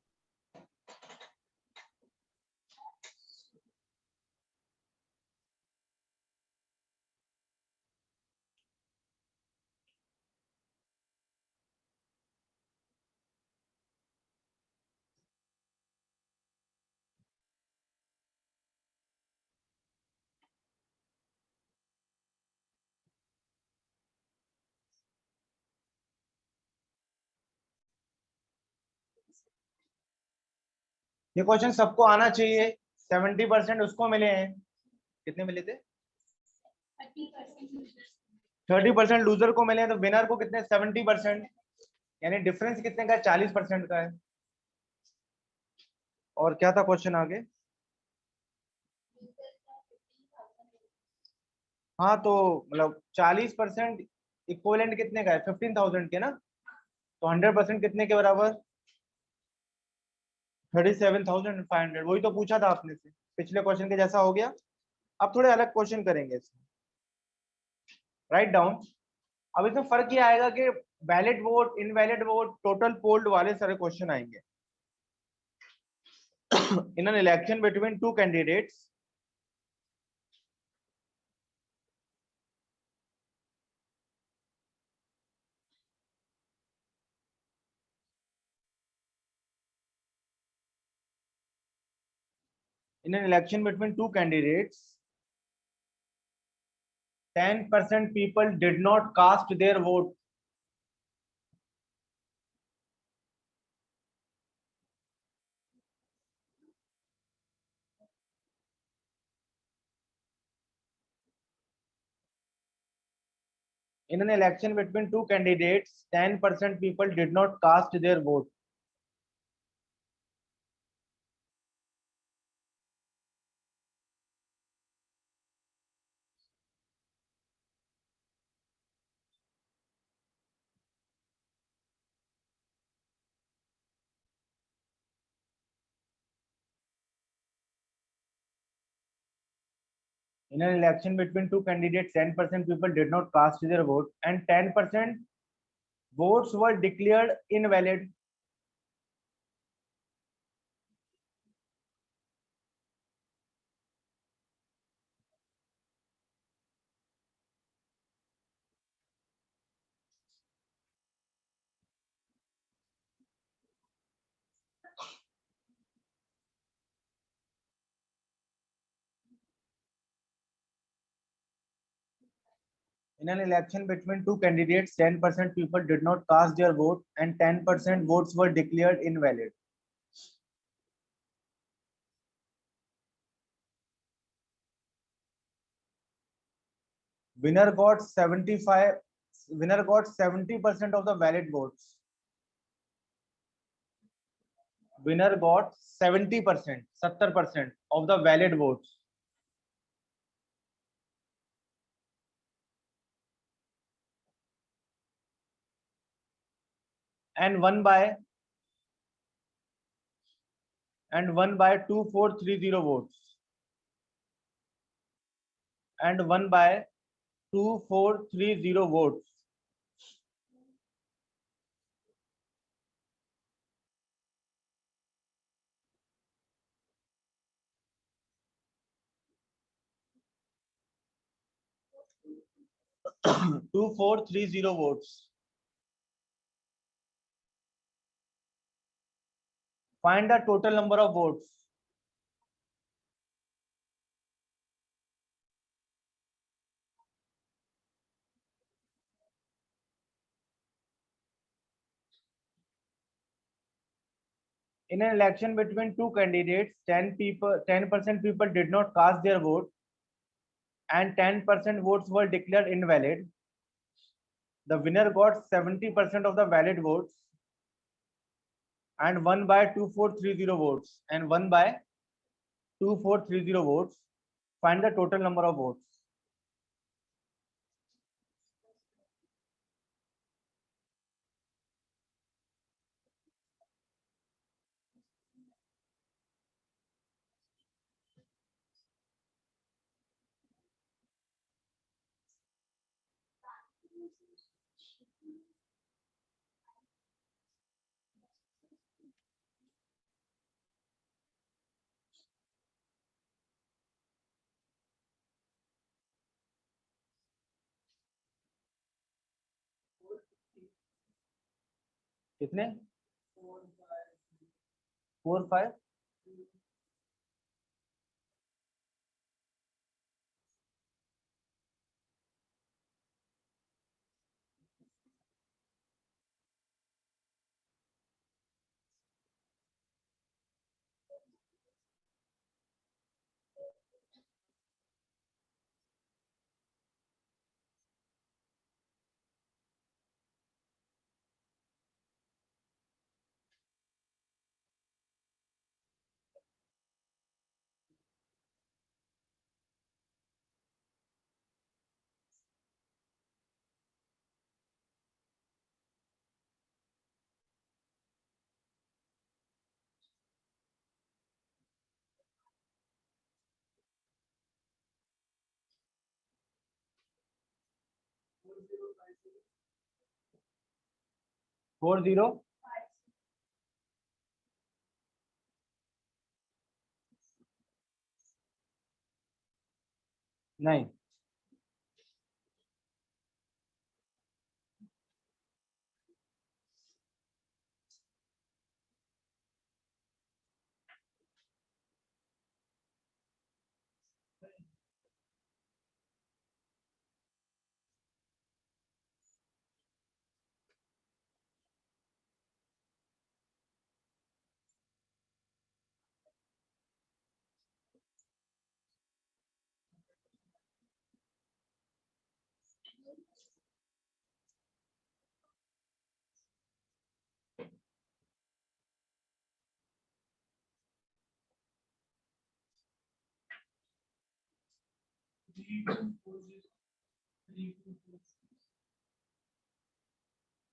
ये question सबको आना चाहिए। 70% उसको मिले हैं, कितने मिले थे? 30% लूजर को मिले हैं, तो विनर को कितने? 70%, यानी डिफरेंस कितने का है? 40% का है। और क्या था क्वेश्चन आगे? हाँ, तो मतलब 40% इक्विवेलेंट कितने का है? 15,000 के ना, तो 100% कितने के बराबर? 37,500। वही तो पूछा था आपने से, पिछले क्वेश्चन के जैसा हो गया। अब थोड़े अलग क्वेश्चन करेंगे इसमें। Write down. अब इसमें फर्क ये आएगा कि valid vote, invalid vote, total polled वाले सारे क्वेश्चन आएंगे। In an election between two candidates, in an election between two candidates, 10% people did not cast their vote. In an election between two candidates, 10% people did not cast their vote. In an election between two candidates, 10% people did not cast their vote and 10% votes were declared invalid. In an election between two candidates, 10% people did not cast their vote and 10% votes were declared invalid. Winner got 75. Winner got 70% of the valid votes. Winner got 70%, 70% of the valid votes. And won by 2430 votes. And won by 2430 votes. Two four three zero votes. Find the total number of votes. In an election between two candidates, 10% people did not cast their vote, and 10% votes were declared invalid. The winner got 70% of the valid votes and won by 2430 votes. And won by 2430 votes. Find the total number of votes. कितने 4 5 4 0 नहीं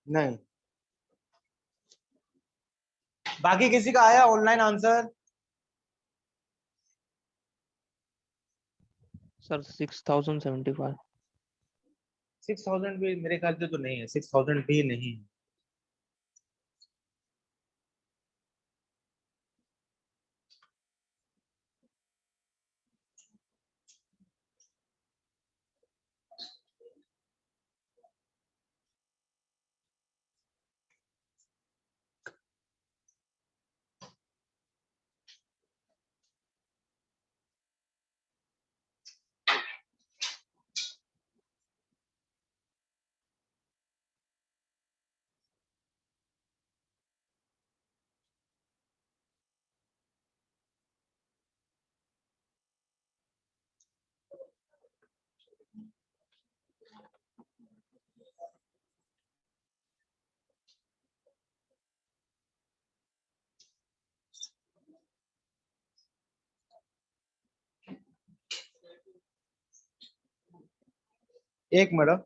नहीं। बाकी किसी का आया online answer? Sir 6075। 6000 भी मेरे ख्याल से तो नहीं है, 6000 भी नहीं है। एक मिनट।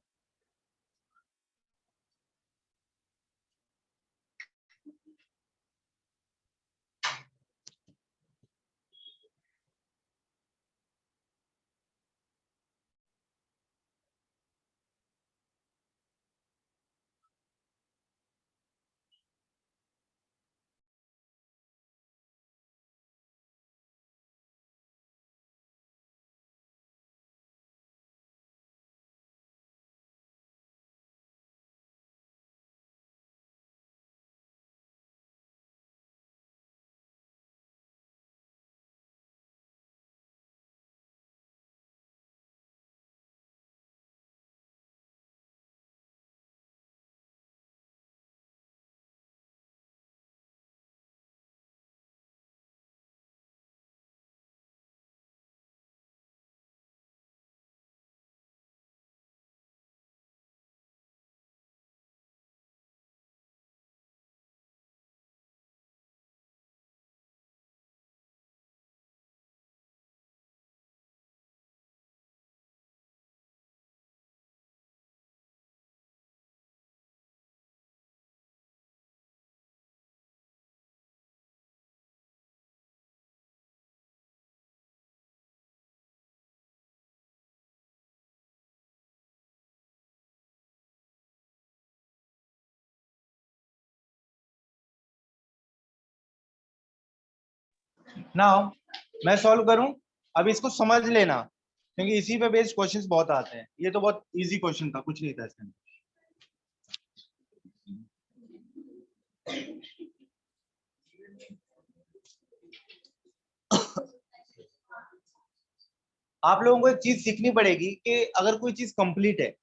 नाउ मैं सॉल्व करूं? अब इसको समझ लेना, क्योंकि इसी पे बेस्ड क्वेश्चंस बहुत आते हैं। ये तो बहुत इजी क्वेश्चन था, कुछ नहीं था इसमें। आप लोगों को एक चीज सीखनी पड़ेगी कि अगर कोई चीज कंप्लीट है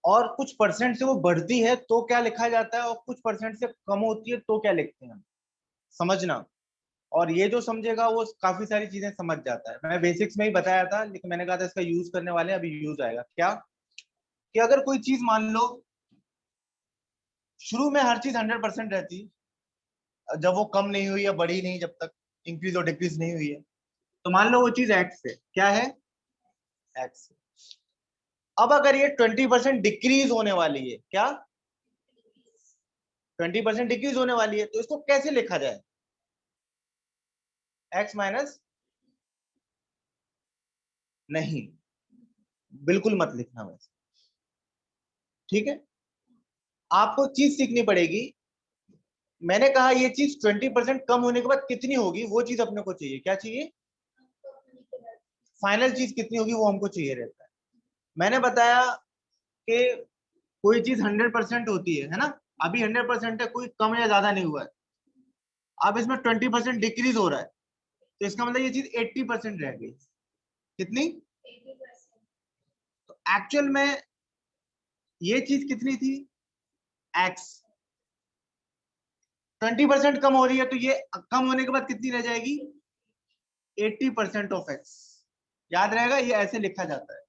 और कुछ परसेंट से वो बढ़ती है तो क्या लिखा जाता है, और कुछ परसेंट से कम होती है तो क्या लिखते हैं हम, समझना। और ये जो समझेगा वो काफी सारी चीजें समझ जाता है। मैं बेसिक्स में ही बताया था, लेकिन मैंने कहा था इसका यूज करने वाले हैं, अभी यूज आएगा। क्या कि अगर कोई चीज मान लो शुरू में हर चीज 100% रहती, जब वो कम नहीं हुई या बढ़ी नहीं, जब तक इंक्रीज और डिक्रीज नहीं हुई है, तो मान लो वो चीज एक्स है। क्या है? एक्स। अब अगर ये 20% डिक्रीज होने वाली है, क्या 20% डिक्रीज होने वाली है, तो इसको कैसे लिखा जाए? एक्स माइनस, नहीं, बिल्कुल मत लिखना वैसे, ठीक है। आपको चीज सीखनी पड़ेगी। मैंने कहा ये चीज 20% कम होने के बाद कितनी होगी, वो चीज अपने को चाहिए। क्या चाहिए? फाइनल चीज कितनी होगी वो हमको चाहिए रहता है। मैंने बताया कि कोई चीज 100% होती है ना, अभी 100% है, कोई कम या ज्यादा नहीं हुआ है। अब इसमें 20% डिक्रीज हो रहा है, तो इसका मतलब ये चीज 80% रह गई। कितनी? तो एक्चुअल में ये चीज कितनी थी? एक्स। 20% कम हो रही है, तो ये कम होने के बाद कितनी रह जाएगी? 80% ऑफ एक्स। याद रहेगा, ये ऐसे लिखा जाता है।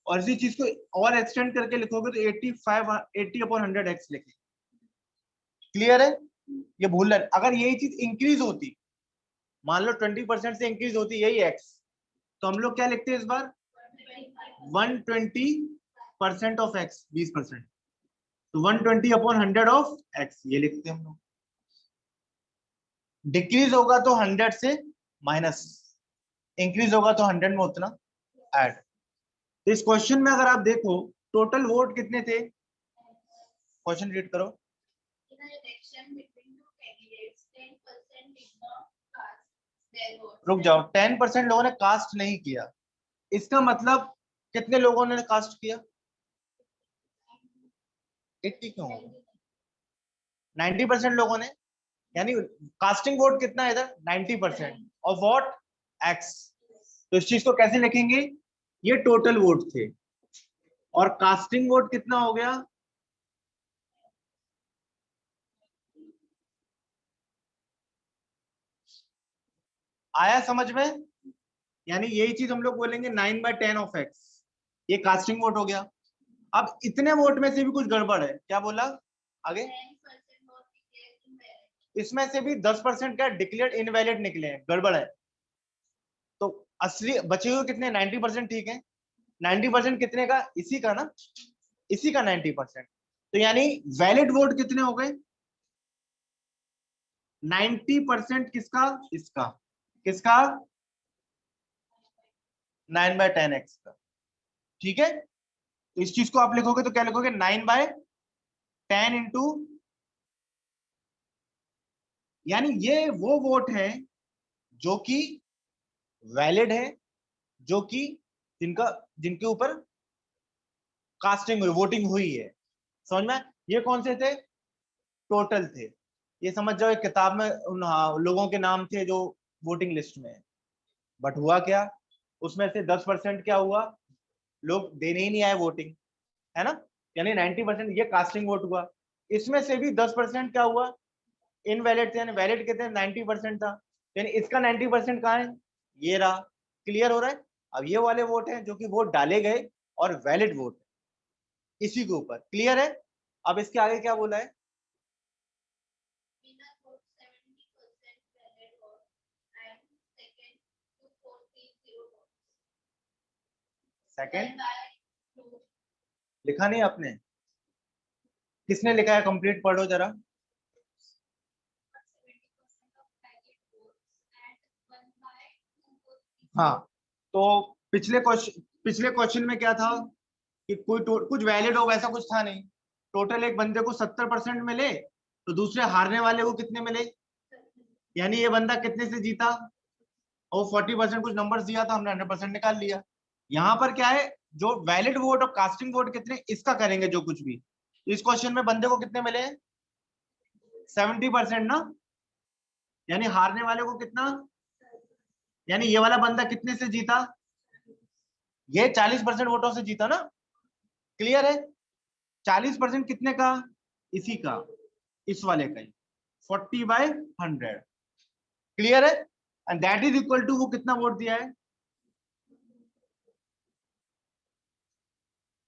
और इसी चीज को और एक्सटेंड करके लिखोगे तो 80 एक्स लिखे। क्लियर है? ये भूल रहे। अगर यही चीज इंक्रीज होती, मान लो 20% से इंक्रीज होती यही एक्स, तो हम लोग क्या लिखते हैं इस बार? 120% ऑफ एक्स, 20%। तो 120/100 ऑफ एक्स, ये लिखते हैं हम लोग। डिक्रीज होगा तो 100 से माइनस, इंक्रीज होगा तो 100 में उतना ऐड। तो इस क्वेश्चन में अगर आप देखो, टोटल वोट कितने थे? क्वेश्चन रीड करो। रुक जाओ, 10% लोगों ने कास्ट नहीं किया, इसका मतलब कितने लोगों ने कास्ट किया? 80 क्यों? 90% लोगों ने, यानी कास्टिंग वोट कितना है इधर? 90% ऑफ व्हाट? एक्स। तो इस चीज को कैसे लिखेंगे? ये टोटल वोट थे, और कास्टिंग वोट कितना हो गया? आया समझ में? यानी यही चीज हम लोग बोलेंगे 9/10 ऑफ एक्स, ये कास्टिंग वोट हो गया। अब इतने वोट में से भी कुछ गड़बड़ है, क्या बोला आगे? इसमें से भी 10% का डिक्लेयर्ड इनवैलिड निकले हैं, गड़बड़ है। तो असली बचे हुए कितने? 90%, ठीक है। 90% कितने का? इसी का ना, इसी का 90%। तो यानी वैलिड वोट कितने हो गए? 90% किसका? इसका। किसका? 9/10 का, ठीक है। तो इस चीज को आप लिखोगे तो क्या लिखोगे? 9/10 इंटू, यानी ये वो वोट है जो कि वैलिड है, जो कि जिनका, जिनके ऊपर कास्टिंग हुई, वोटिंग हुई है। समझ में? ये कौन से थे? टोटल थे। ये समझ जाओ एक किताब में उन लोगों के नाम थे जो वोटिंग लिस्ट में है। बट हुआ क्या, उसमें से 10% क्या हुआ? लोग देने ही नहीं आए वोटिंग, है ना। यानी 90% ये कास्टिंग वोट हुआ। इसमें से भी 10% क्या हुआ? इनवैलिड थे, यानी वैलिड कितने? 90% था। यानी इसका 90% कहाँ है? ये रहा। क्लियर हो रहा है? अब ये वाले वोट हैं जो कि वोट डाले गए और वैलिड वोट इसी के ऊपर। क्लियर है? अब इसके आगे क्या बोला है? सेकंड लिखा नहीं आपने? किसने लिखा है? कंप्लीट पढ़ो जरा। हाँ, तो पिछले क्वेश्चन में क्या था कि कुछ वैलिड हो, वैसा कुछ था नहीं। टोटल एक बंदे को 70% मिले, तो दूसरे हारने वाले को कितने मिले? यानी ये बंदा कितने से जीता? और 40% कुछ नंबर्स दिया था, हमने 100% निकाल लिया। यहाँ पर क्या है, जो वैलिड वोट और कास्टिंग वोट कितने, इसका करेंगे जो कुछ भी। तो इस क्वेश्चन में बंदे को कितने मिले? 70% ना। यानी हारने वाले को कितना? यानी ये वाला बंदा कितने से जीता? ये 40% वोटों से जीता ना, क्लियर है? 40% कितने का? इसी का, इस वाले का ही, 40/100, क्लियर है? And that is equal to, वो कितना वोट दिया है?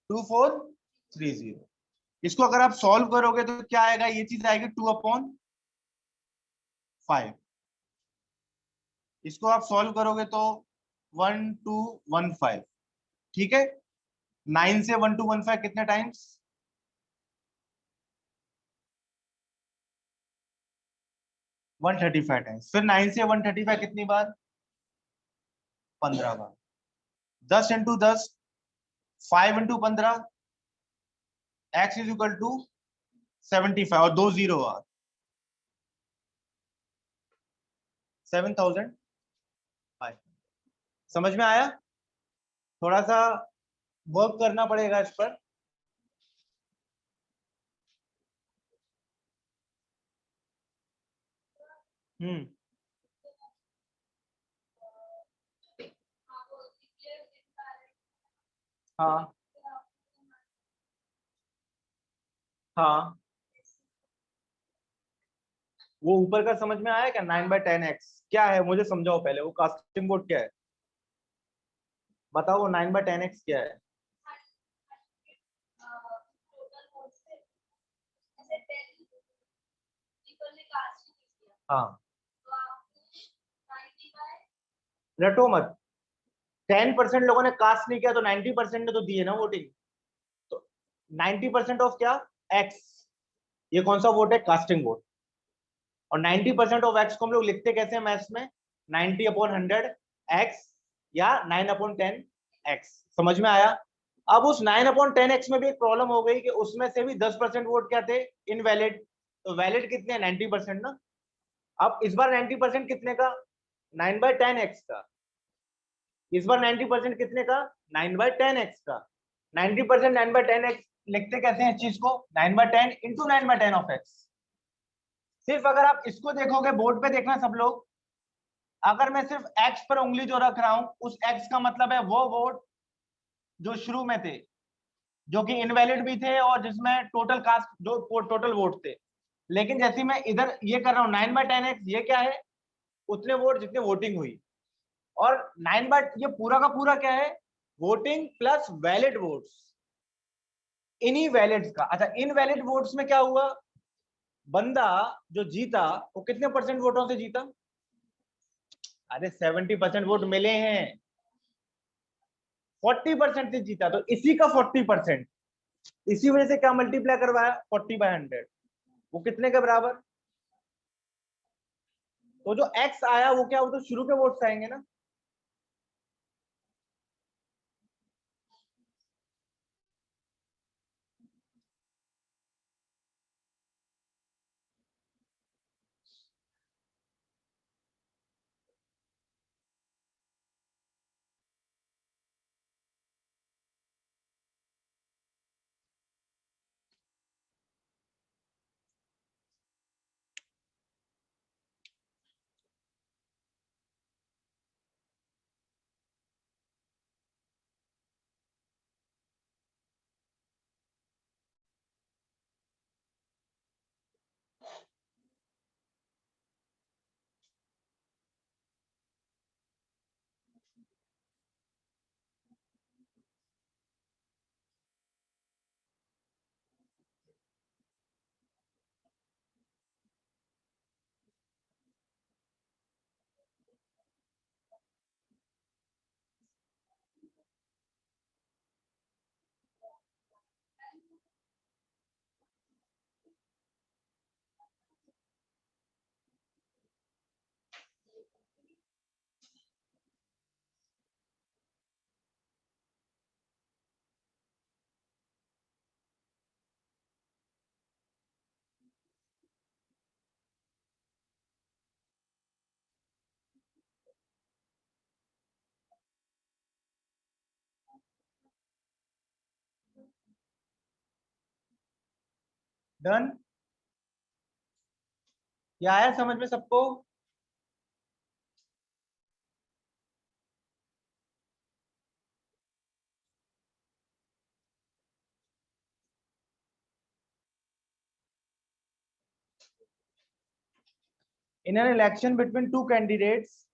2430। इसको अगर आप सॉल्व करोगे तो क्या आएगा? ये चीज आएगी 2/5। इसको आप सॉल्व करोगे तो 1215, ठीक है? 9 से 1215 कितने टाइम्स? 135 टाइम्स। फिर 9 से 135 कितनी बार? 15 बार। 10 into 10, 5 into 15, x is equal to 75 और 2 जीरो आ 7005। समझ में आया? थोड़ा सा वर्क करना पड़ेगा इस पर। हम्म, हाँ हाँ, वो ऊपर का समझ में आया क्या? 9/10x क्या है मुझे समझाओ पहले, वो कास्टिंग बोर्ड क्या है बताओ? वो 9/10x क्या है? हाँ, रटो मत। 10% लोगों ने कास्ट नहीं किया तो 90% ने तो दी है ना वोटिंग। तो 90% ऑफ क्या? एक्स। ये कौन सा वोट है? Casting vote. और 90% ऑफ एक्स को हम लोग लिखते कैसे हैं मैथ्स में? 90/100 एक्स या 9/10 एक्स। समझ में आया? अब उस 9/10 एक्स में भी एक प्रॉब्लम हो गई कि उसमें से भी 10% वोट क्या थे? इनवैलिड। तो वैलिड कितने? 90% ना। अब इस बार 90% कितने का? 9/10 एक्स का। इस बार 90% कितने का? 9/10 एक्स का। 90% 9/10 एक्स लिखते कैसे हैं इस चीज को? 9/10 इंटू 9/10 ऑफ एक्स। सिर्फ अगर आप इसको देखोगे, बोर्ड पे देखना सब लोग, अगर मैं सिर्फ एक्स पर उंगली जो रख रहा हूं, उस एक्स का मतलब है वो वोट जो शुरू में थे, जो कि इनवैलिड भी थे और जिसमें टोटल कास्ट जो टोटल वोट थे। लेकिन जैसे मैं इधर ये कर रहा हूं 9/10 एक्स, ये क्या है? उतने वोट जितने वोटिंग हुई। और 9 बाय ये पूरा का पूरा क्या है? Voting plus valid votes. इन्हीं वैलिड्स का। अच्छा, इन वैलिड वोट्स में क्या हुआ? बंदा जो जीता वो कितने परसेंट वोटों से जीता? अरे 70% वोट मिले हैं, 40% से जीता। तो इसी का 40%, इसी वजह से क्या मल्टीप्लाई करवाया? 40/100। वो कितने के बराबर? तो जो एक्स आया वो क्या? वो तो शुरू के वोट्स आएंगे ना। डन? क्या आया समझ में सबको? In an election between two candidates,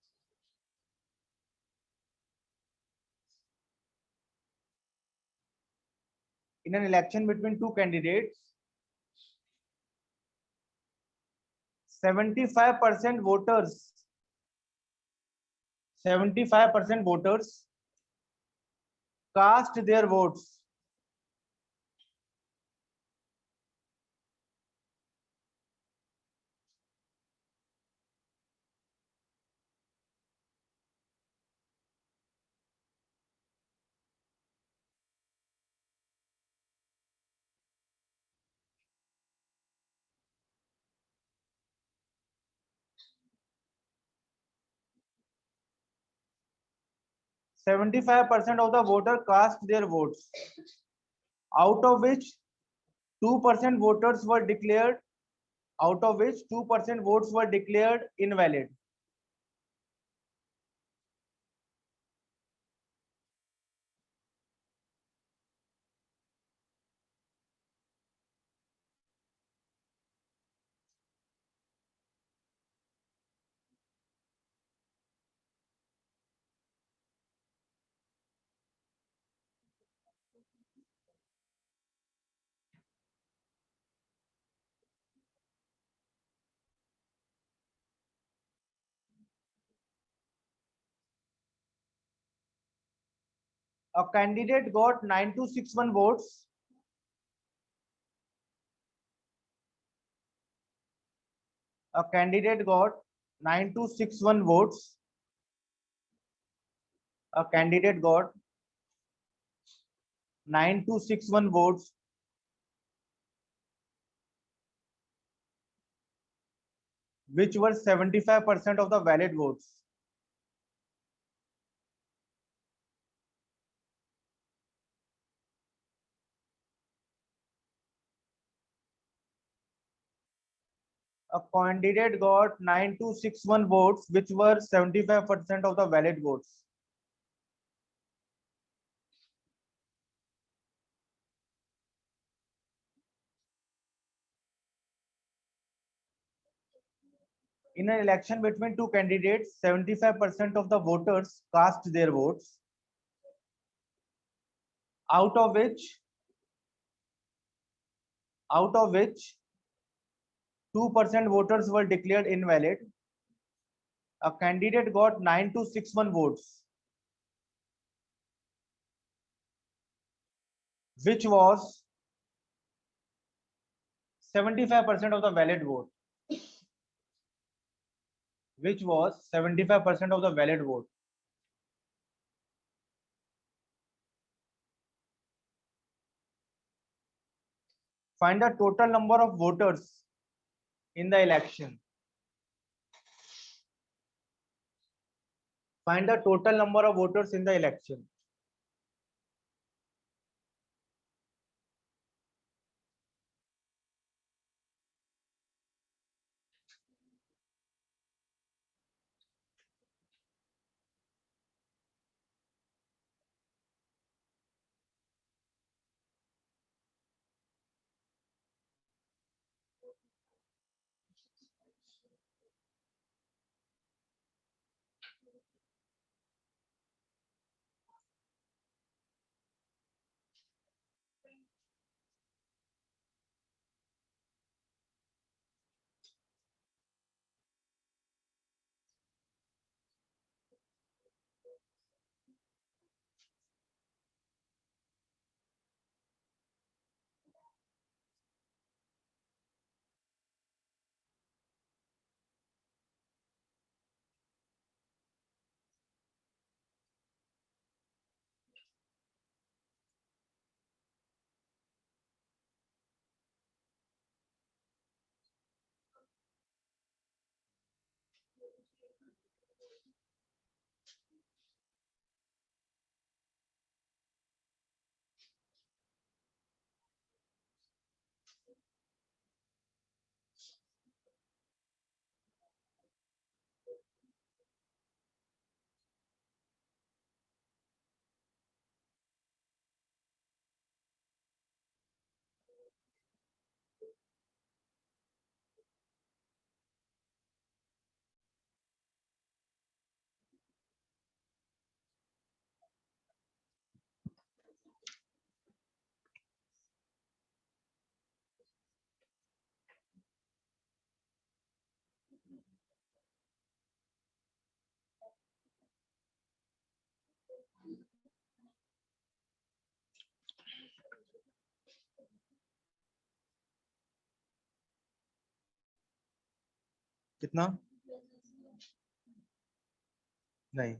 in an election between two candidates, 75% voters, 75% voters cast their votes. ,75% of the voter cast their votes, out of which 2% voters were declared, out of which 2% votes were declared invalid. A candidate got 9261 votes. A candidate got 9261 votes. A candidate got 9261 votes, which were 75% of the valid votes. A candidate got 9261 votes, which were 75% of the valid votes. In an election between two candidates, 75% of the voters cast their votes, out of which 2% voters were declared invalid. A candidate got 9261 votes, which was 75% of the valid vote. Which was 75% of the valid vote. Find the total number of voters in the election. Find the total number of voters in the election. कितना? नहीं,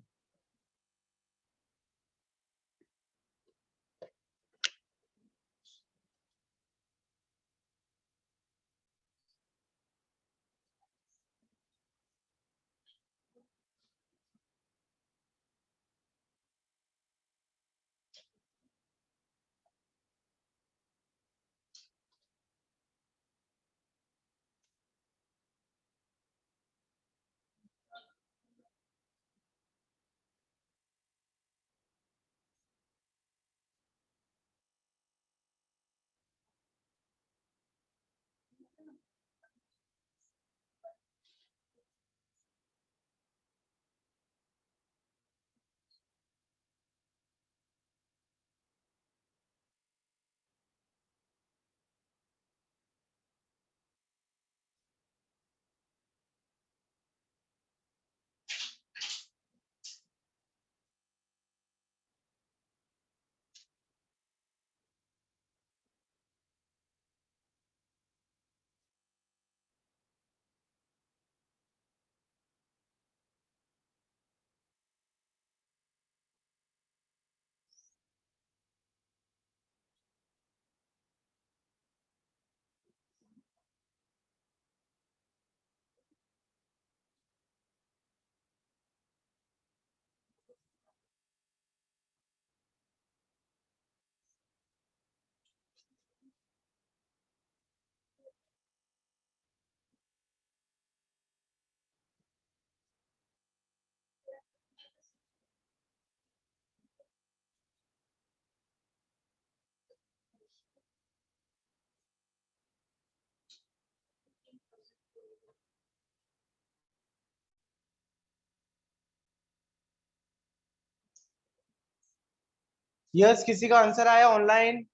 yes, किसी का answer आया online?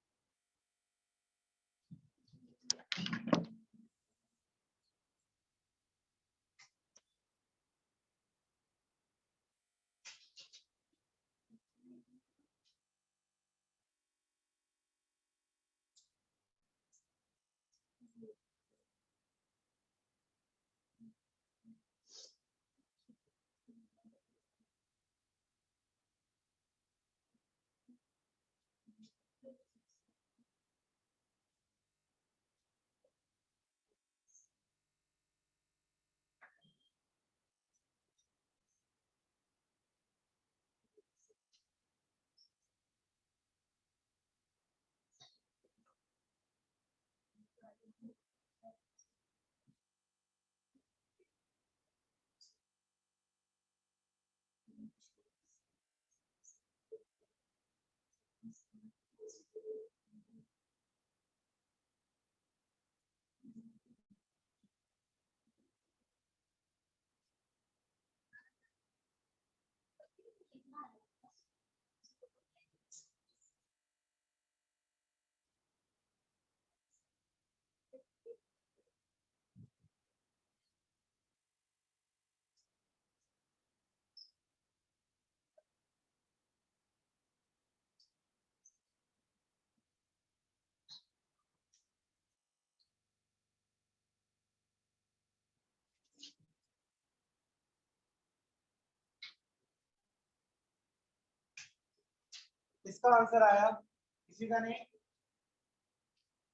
इसका answer आया? किसी का नहीं?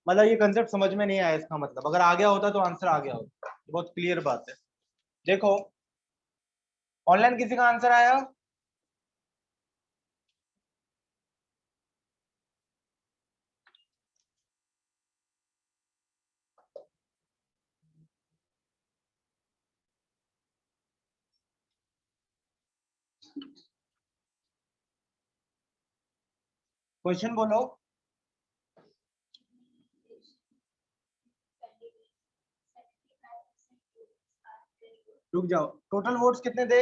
मतलब ये कंसेप्ट समझ में नहीं आया, इसका मतलब अगर आ गया होता तो आंसर आ गया होता। बहुत क्लियर बात है। देखो, ऑनलाइन किसी का आंसर आया? क्वेश्चन बोलो। रुक जाओ, टोटल वोट्स कितने थे?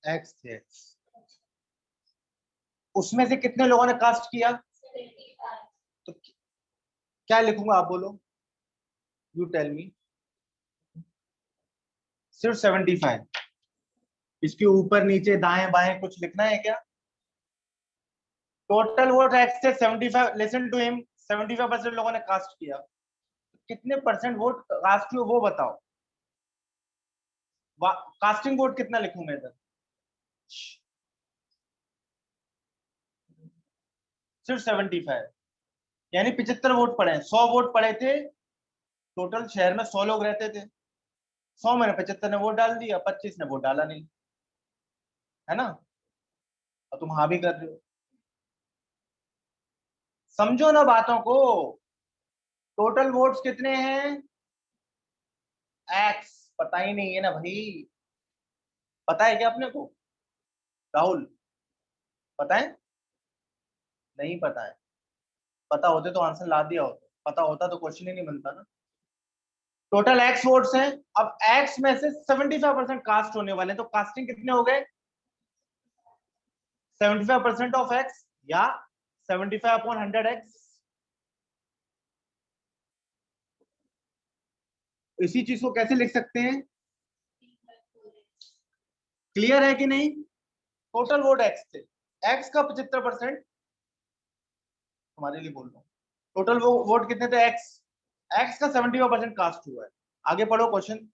एक्स थे। उसमें से कितने लोगों ने कास्ट किया? तो क्या लिखूंगा, आप बोलो, यू टेल मी। सिर्फ 75? इसके ऊपर नीचे दाएं बाएं कुछ लिखना है क्या? टोटल वोट एक्स से 75, लिसन टू हिम, 75% लोगों ने कास्ट किया। कितने परसेंट वोट कास्ट हुए वो बताओ। कास्टिंग वोट कितना लिखूं मैं इधर? सिर्फ 75, यानी 75 वोट पड़े हैं। 100 वोट पड़े थे टोटल, शहर में 100 लोग रहते थे, 100 में 75 ने वोट डाल दिया, 25 ने वोट डाला नहीं, है ना? और तुम हाँ भी कर रहे हो। समझो ना बातों को। टोटल वोट्स कितने हैं? एक्स पता ही नहीं है ना भाई। पता है क्या अपने को? राहुल पता है? नहीं पता है। पता होते तो आंसर ला दिया होता, पता होता तो क्वेश्चन ही नहीं बनता ना। टोटल एक्स वोट्स हैं। अब एक्स में से 75% कास्ट होने वाले हैं, तो कास्टिंग कितने हो गए? 75% ऑफ एक्स या 75 अपॉन 100x। इसी चीज को कैसे लिख सकते हैं? क्लियर है कि नहीं? टोटल वोट एक्स थे, एक्स का 75%, तुम्हारे लिए बोल रहा हूँ। टोटल वोट कितने थे? एक्स, एक्स का 75% कास्ट हुआ है। आगे पढ़ो क्वेश्चन।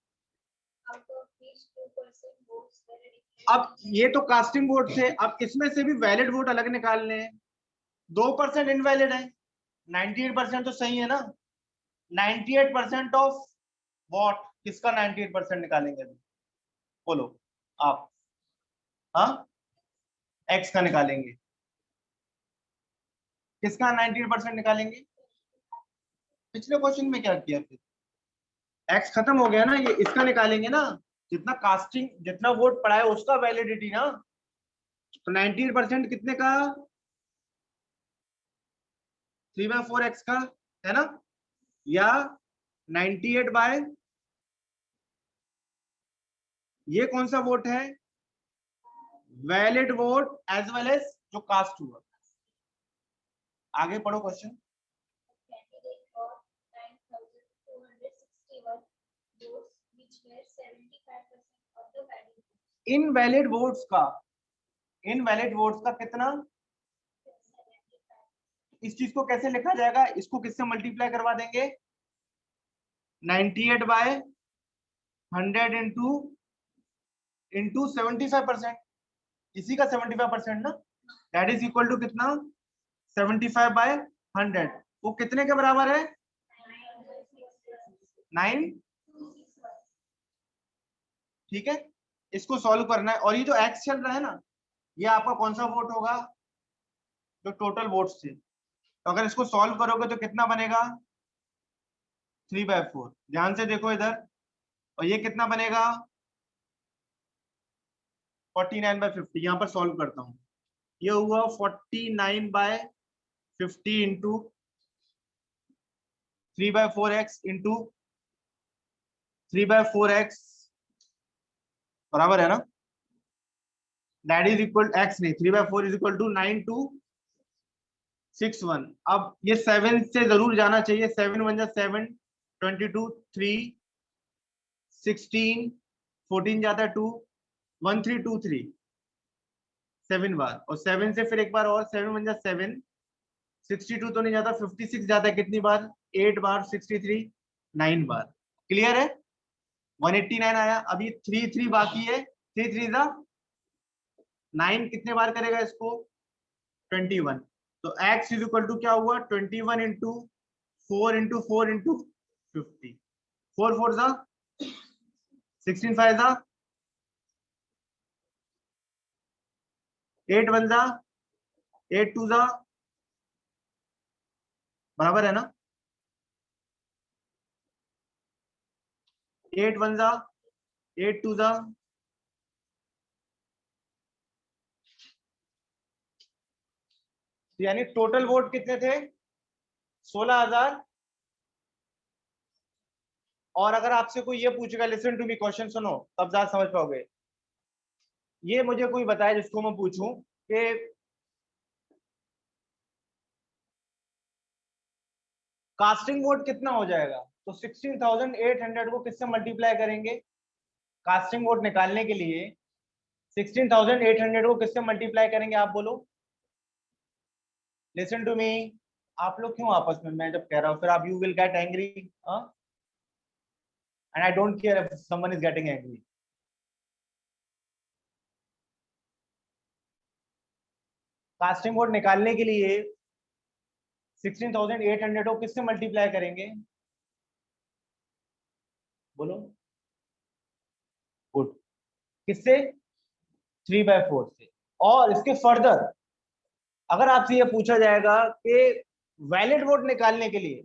अब ये तो कास्टिंग वोट थे, अब इसमें से भी वैलिड वोट अलग निकालने हैं। 2% इनवैलिड है, 98% तो सही है ना। 98% ऑफ वॉट, किसका 98% निकालेंगे अभी? बोलो आप। हाँ, एक्स का निकालेंगे। किसका 98% निकालेंगे? पिछले क्वेश्चन में क्या किया फिर? एक्स खत्म हो गया ना, ये इसका निकालेंगे ना। जितना कास्टिंग, जितना वोट पड़ा है उसका वैलिडिटी ना। तो 98% कितने का? 3/4 एक्स का, है ना? या 98 ये कौन सा वोट है? Valid vote as well as जो कास्ट हुआ। आगे पढ़ो क्वेश्चन। इनवैलिड वोट्स का, इनवैलिड वोट्स का कितना? इस चीज को कैसे लिखा जाएगा? इसको किससे मल्टीप्लाई करवा देंगे? 98/100 इंटू 75%, इसी का 75% ना। दैट इज इक्वल टू कितना? 75/100। वो कितने के बराबर है? 9। ठीक है, इसको सॉल्व करना है। और ये जो एक्स चल रहा है ना, ये आपका कौन सा वोट होगा? जो टोटल वोट्स थे। तो अगर इसको सॉल्व करोगे तो कितना बनेगा? 3/4। ध्यान से देखो इधर। और ये कितना बनेगा? 49/50। यहां पर सॉल्व करता हूं। ये हुआ 49/50 इंटू 3/4x इंटू 3/4x बराबर है ना। दैट इज इक्वल एक्स नहीं, 3/4 इज इक्वल टू 9261। अब ये 7 से जरूर जाना चाहिए। 7 1 7, 22 3 16, 14 जाता है 2, 1323 7 बार। और 7 से फिर एक बार और, 7 1 7, 62 तो नहीं जाता, 56 जाता है कितनी बार? 8 बार। 63 9 बार। क्लियर है? 189 आया। अभी 3 3 बाकी है। 3 3 9 कितने बार करेगा इसको? 21। तो x इज इक्वल टू क्या हुआ? 21 इंटू 4 इंटू 4 इंटू 50। 4 4 16 5 8 1 8 2 बराबर है ना। 8 1 8 2 यानी टोटल वोट कितने थे? 16,000। और अगर आपसे कोई ये पूछेगा, लिसन टू मी, क्वेश्चन सुनो तब ज्यादा समझ पाओगे। ये मुझे कोई बताए जिसको मैं पूछूं कि कास्टिंग वोट कितना हो जाएगा, तो 16,800 को किससे मल्टीप्लाई करेंगे? कास्टिंग वोट निकालने के लिए 16,800 को किससे मल्टीप्लाई करेंगे? आप बोलो, लिसन टू मी। आप लोग क्यों आपस में, मैं जब कह रहा हूँ फिर आप you will get angry, and I don't care if someone is getting angry. Casting vote निकालने के लिए 16,800 को किससे मल्टीप्लाई करेंगे, बोलो। गुड, किससे? 3/4 से। और इसके फर्दर अगर आपसे ये पूछा जाएगा कि वैलिड वोट निकालने के लिए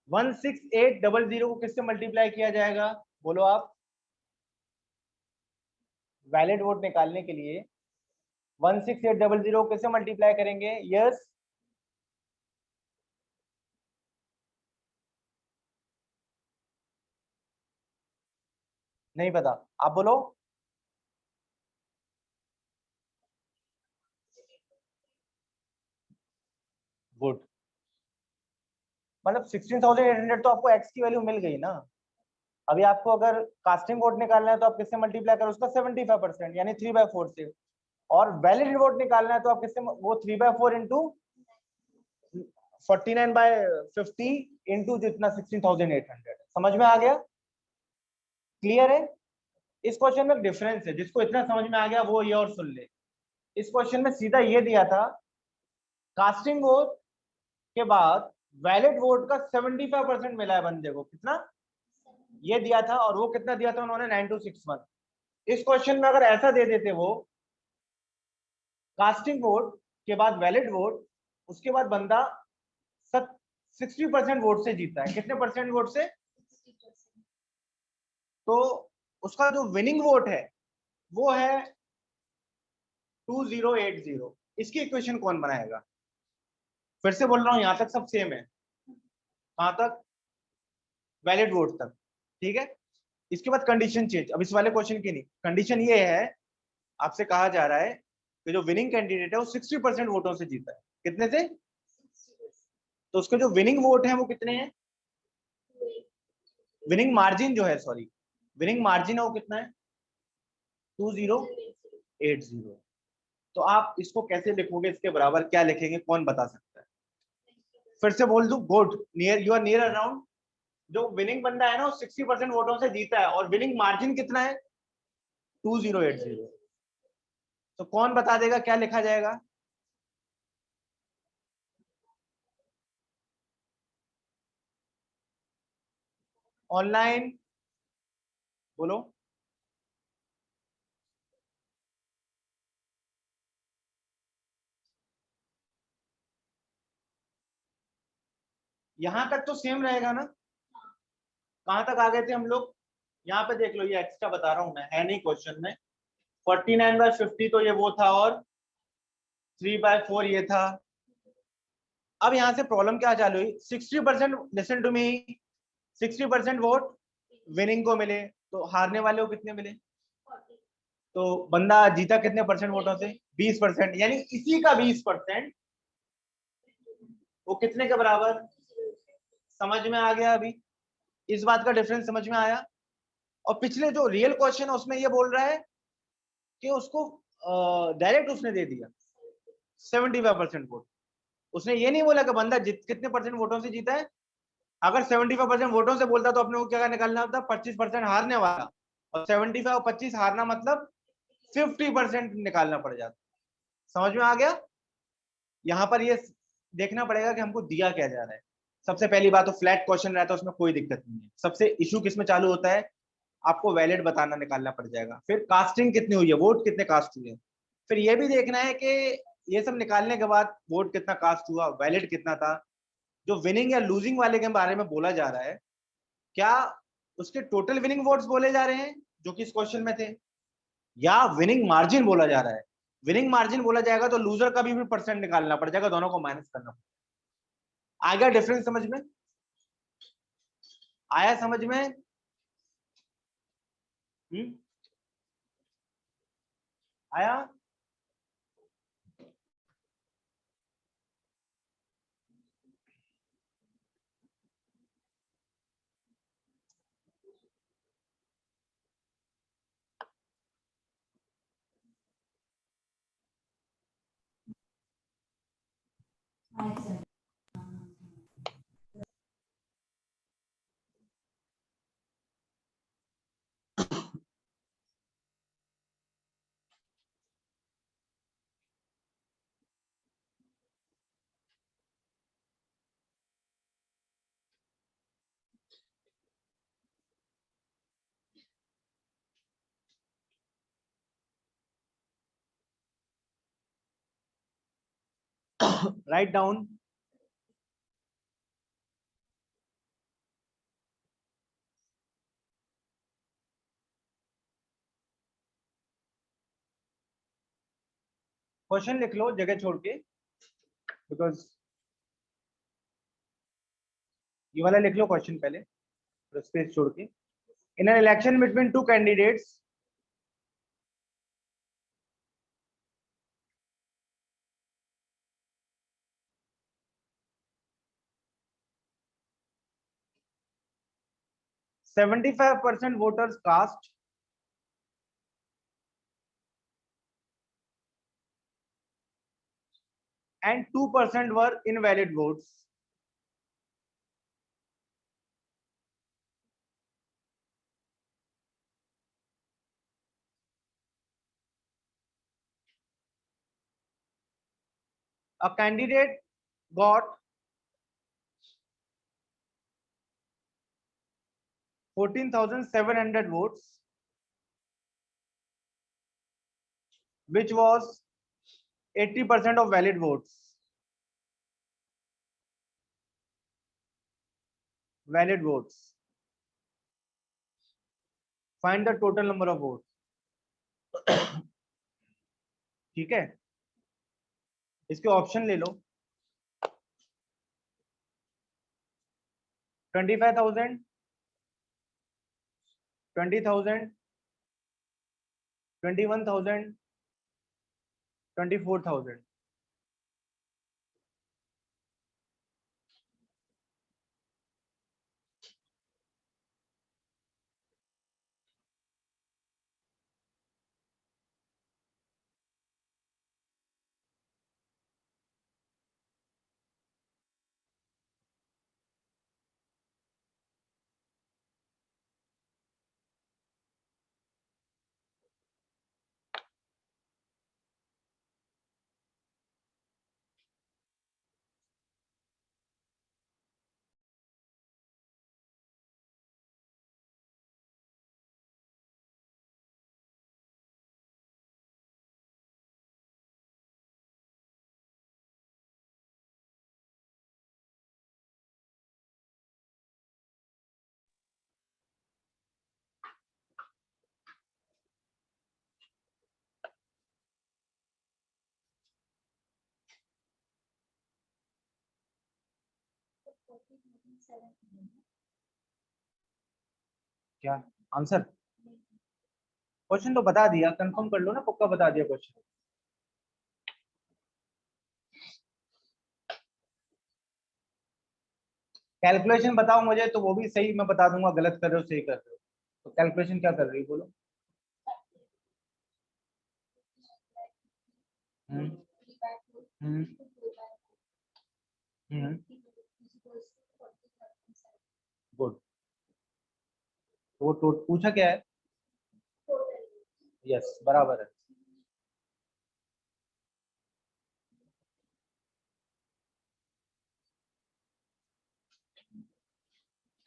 16800 को किससे मल्टीप्लाई किया जाएगा, बोलो आप। वैलिड वोट निकालने के लिए 16800 को किससे मल्टीप्लाई करेंगे? यस, नहीं पता, आप बोलो। गुड, मतलब 16,800 तो आपको एक्स की वैल्यू मिल गई ना। अभी आपको अगर कास्टिंग वोट निकालना है तो आप किससे मल्टीप्लाई करो उसका 75% यानी 3/4 से। और वैलिड वोट निकालना है तो आप किससे, वो 3/4 इंटू 49/50 इंटू जितना 16,800। समझ में आ गया? क्लियर है? इस क्वेश्चन में डिफरेंस है, जिसको इतना समझ में आ गया वो ये और सुन ले। इस क्वेश्चन में सीधा ये दिया था, कास्टिंग वोट के बाद वैलिड वोट का 75% मिला है बंदे को। कितना ये दिया था, और वो कितना दिया था उन्होंने? 9261। इस क्वेश्चन में अगर ऐसा दे देते वो, कास्टिंग वोट के बाद वैलिड वोट, उसके बाद बंदा 60% वोट से जीता है। कितने परसेंट वोट से? तो उसका जो विनिंग वोट है वो है 2080। इसकी इक्वेशन कौन बनाएगा? फिर से बोल रहा हूं, यहां तक सब सेम है। कहां तक? वैलिड वोट तक, ठीक है। इसके बाद कंडीशन चेंज। अब इस वाले क्वेश्चन की नहीं, कंडीशन ये है, आपसे कहा जा रहा है कि जो विनिंग कैंडिडेट है वो 60% वोटों से जीता है। कितने से? तो उसके जो विनिंग वोट है वो कितने हैं? विनिंग मार्जिन जो है, सॉरी, विनिंग मार्जिन है वो कितना है? 2080। तो आप इसको कैसे लिखोगे, इसके बराबर क्या लिखेंगे, कौन बता सकता है? फिर से बोल दूं, good, near, you are near around. जो विनिंग बंदा है ना वो 60% वोटों से जीता है, और विनिंग मार्जिन कितना है? 2080। तो कौन बता देगा क्या लिखा जाएगा? ऑनलाइन बोलो। यहां तक तो सेम रहेगा ना? कहां तक आ गए थे हम लोग? यहाँ पे देख लो, ये एक्स्ट्रा बता रहा हूं मैं, है नहीं क्वेश्चन में। 49/50 तो ये वो था, और 3/4 ये था। अब यहाँ से प्रॉब्लम क्या चालू हुई? 60%, listen to me, 60% vote winning को मिले, तो हारने वाले को कितने मिले? तो बंदा जीता कितने परसेंट वोटों से? 20%, यानी इसी का 20% वो कितने के बराबर? समझ में आ गया? अभी इस बात का डिफरेंस समझ में आया? और पिछले जो रियल क्वेश्चन है उसमें ये बोल रहा है कि उसको डायरेक्ट उसने दे दिया 75% वोट। उसने ये नहीं बोला कि बंदा कितने परसेंट वोटों से जीता है। अगर 75% वोटों से बोलता तो अपने को क्या निकालना होता? 25% हारने वाला, और 75 और 25 हारना मतलब 50% निकालना पड़ जाता। समझ में आ गया? यहाँ पर ये देखना पड़ेगा कि हमको दिया क्या जा रहा है। सबसे पहली बात तो फ्लैट क्वेश्चन रहता है, उसमें कोई दिक्कत नहीं है। सबसे इशू किसमें चालू होता है? आपको वैलिड बताना, निकालना पड़ जाएगा। फिर कास्टिंग कितनी हुई है, वोट कितने कास्ट हुए हैं। फिर ये भी देखना है कि ये सब निकालने के बाद वोट कितना कास्ट हुआ, वैलिड कितना था। जो विनिंग या लूजिंग वाले के बारे में बोला जा रहा है, क्या उसके टोटल विनिंग वोट्स बोले जा रहे हैं जो कि इस क्वेश्चन में थे, या विनिंग मार्जिन बोला जा रहा है? विनिंग मार्जिन बोला जाएगा तो लूजर का भी परसेंट निकालना पड़ जाएगा, दोनों को माइनस करना पड़ेगा। आ गया डिफरेंस समझ में? आया समझ में? आया? write down क्वेश्चन लिख लो जगह छोड़ के, बिकॉज ये वाला लिख लो क्वेश्चन पहले, फिर स्पेस छोड़ के। In an election between two candidates, "75% voters cast and 2% were invalid votes. A candidate got 14,700 votes, which was 80% of valid votes. Valid votes. Find the total number of votes. ठीक है, इसके option ले लो। 25,000, 20,000, 21,000, 24,000। क्या answer? Question तो बता दिया, confirm कर लो ना, पक्का बता दिया क्वेश्चन। कैलकुलेशन बताओ मुझे, तो वो भी सही मैं बता दूंगा, गलत कर रहे हो सही कर रहे हो। तो कैलकुलेशन क्या कर रही हो बोलो। हम्म हम्म गुड। तो पूछा क्या है? यस, बराबर है।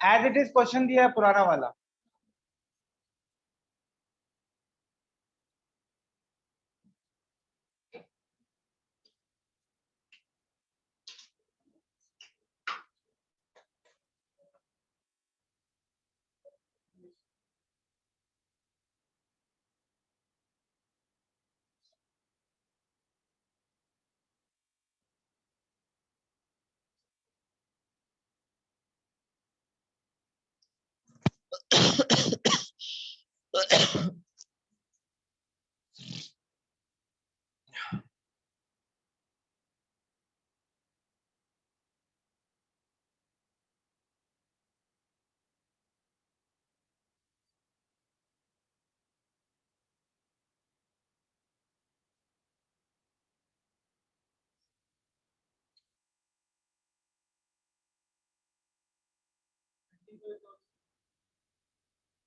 एज इट इज क्वेश्चन दिया है पुराना वाला।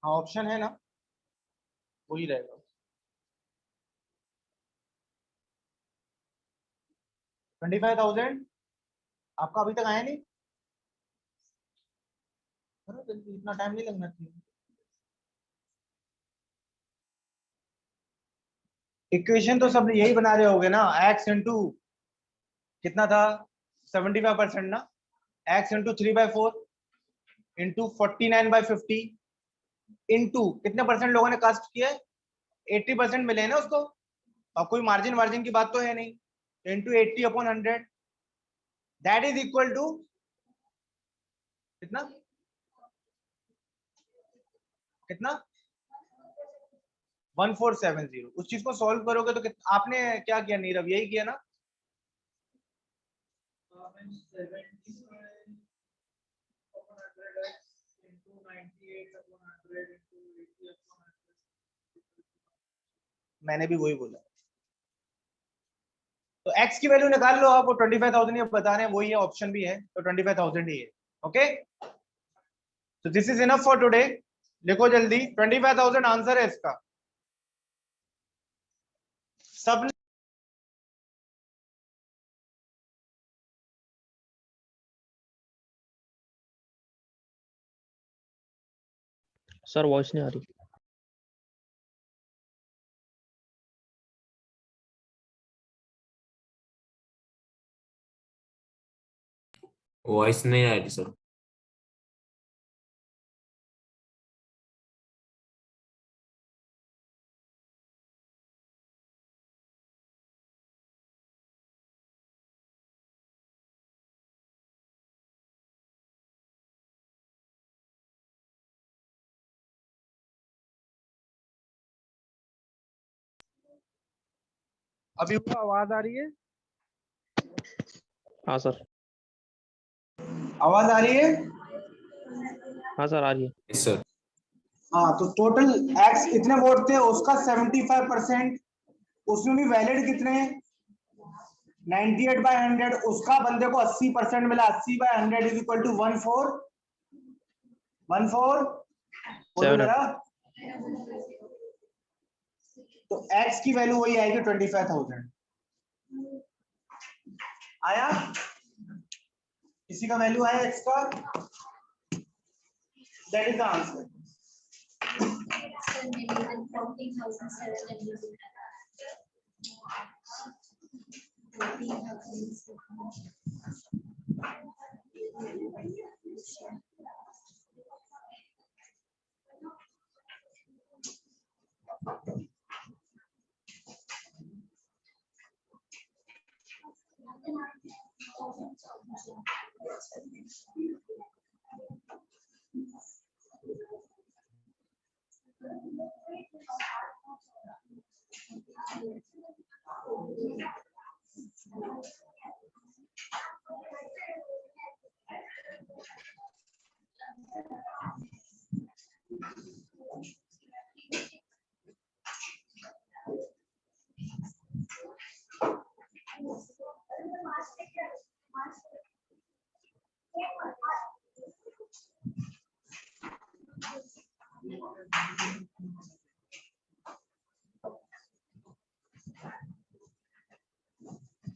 हाँ, ऑप्शन है ना, वही रहेगा। 25,000 आपका अभी तक आया नहीं? करो जल्दी, इतना टाइम नहीं लगना चाहिए। इक्वेशन तो सब यही बना रहे होगे ना, एक्स इंटू कितना था 75% ना, x इंटू 3/4 इंटू 49/50 इंटू कितने परसेंट लोगों ने कास्ट किया, 80% मिले ना उसको, और कोई मार्जिन की बात तो है नहीं, into 80/100 that is equal to कितना कितना 1470। उस चीज को सॉल्व करोगे तो आपने क्या किया नीरव, यही किया ना, मैंने भी वही बोला। तो x की वैल्यू निकाल लो आप, वो 25,000 ये बता रहे हैं, वही है, ऑप्शन भी है, तो 25,000 ही है। ओके, तो this is enough for today. लिखो जल्दी, 25,000 आंसर है इसका। सब सर वॉइस नहीं आ रही। वॉइस नहीं आ रही सर। अभी आवाज आ रही है, हाँ सर। आवाज आ रही है। हाँ सर आ रही है। Yes sir. हाँ, तो टोटल x इतने वोट थे, उसका 75%, उसमें भी वैलिड कितने 98/100, उसका बंदे को 80% मिला, 80/100 इज इक्वल टू 14 बोलो 700। जरा। तो x की वैल्यू वही आएगी 25,000। आया, किसी का वैल्यू आया x का, दैट इज द आंसर।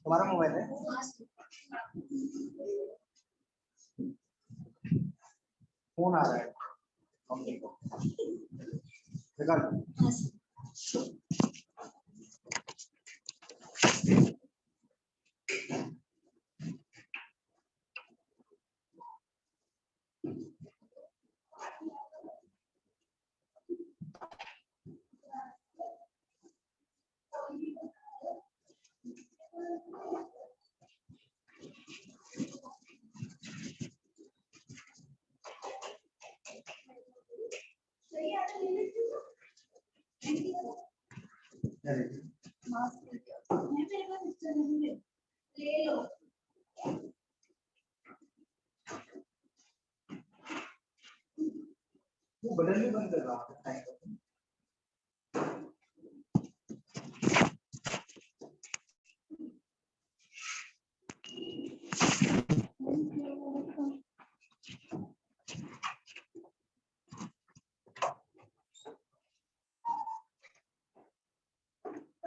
तुम्हारा मोबाइल है, फोन आ रहा है मम्मी को, निकाल। वो बटन भी बंद कर रहा है।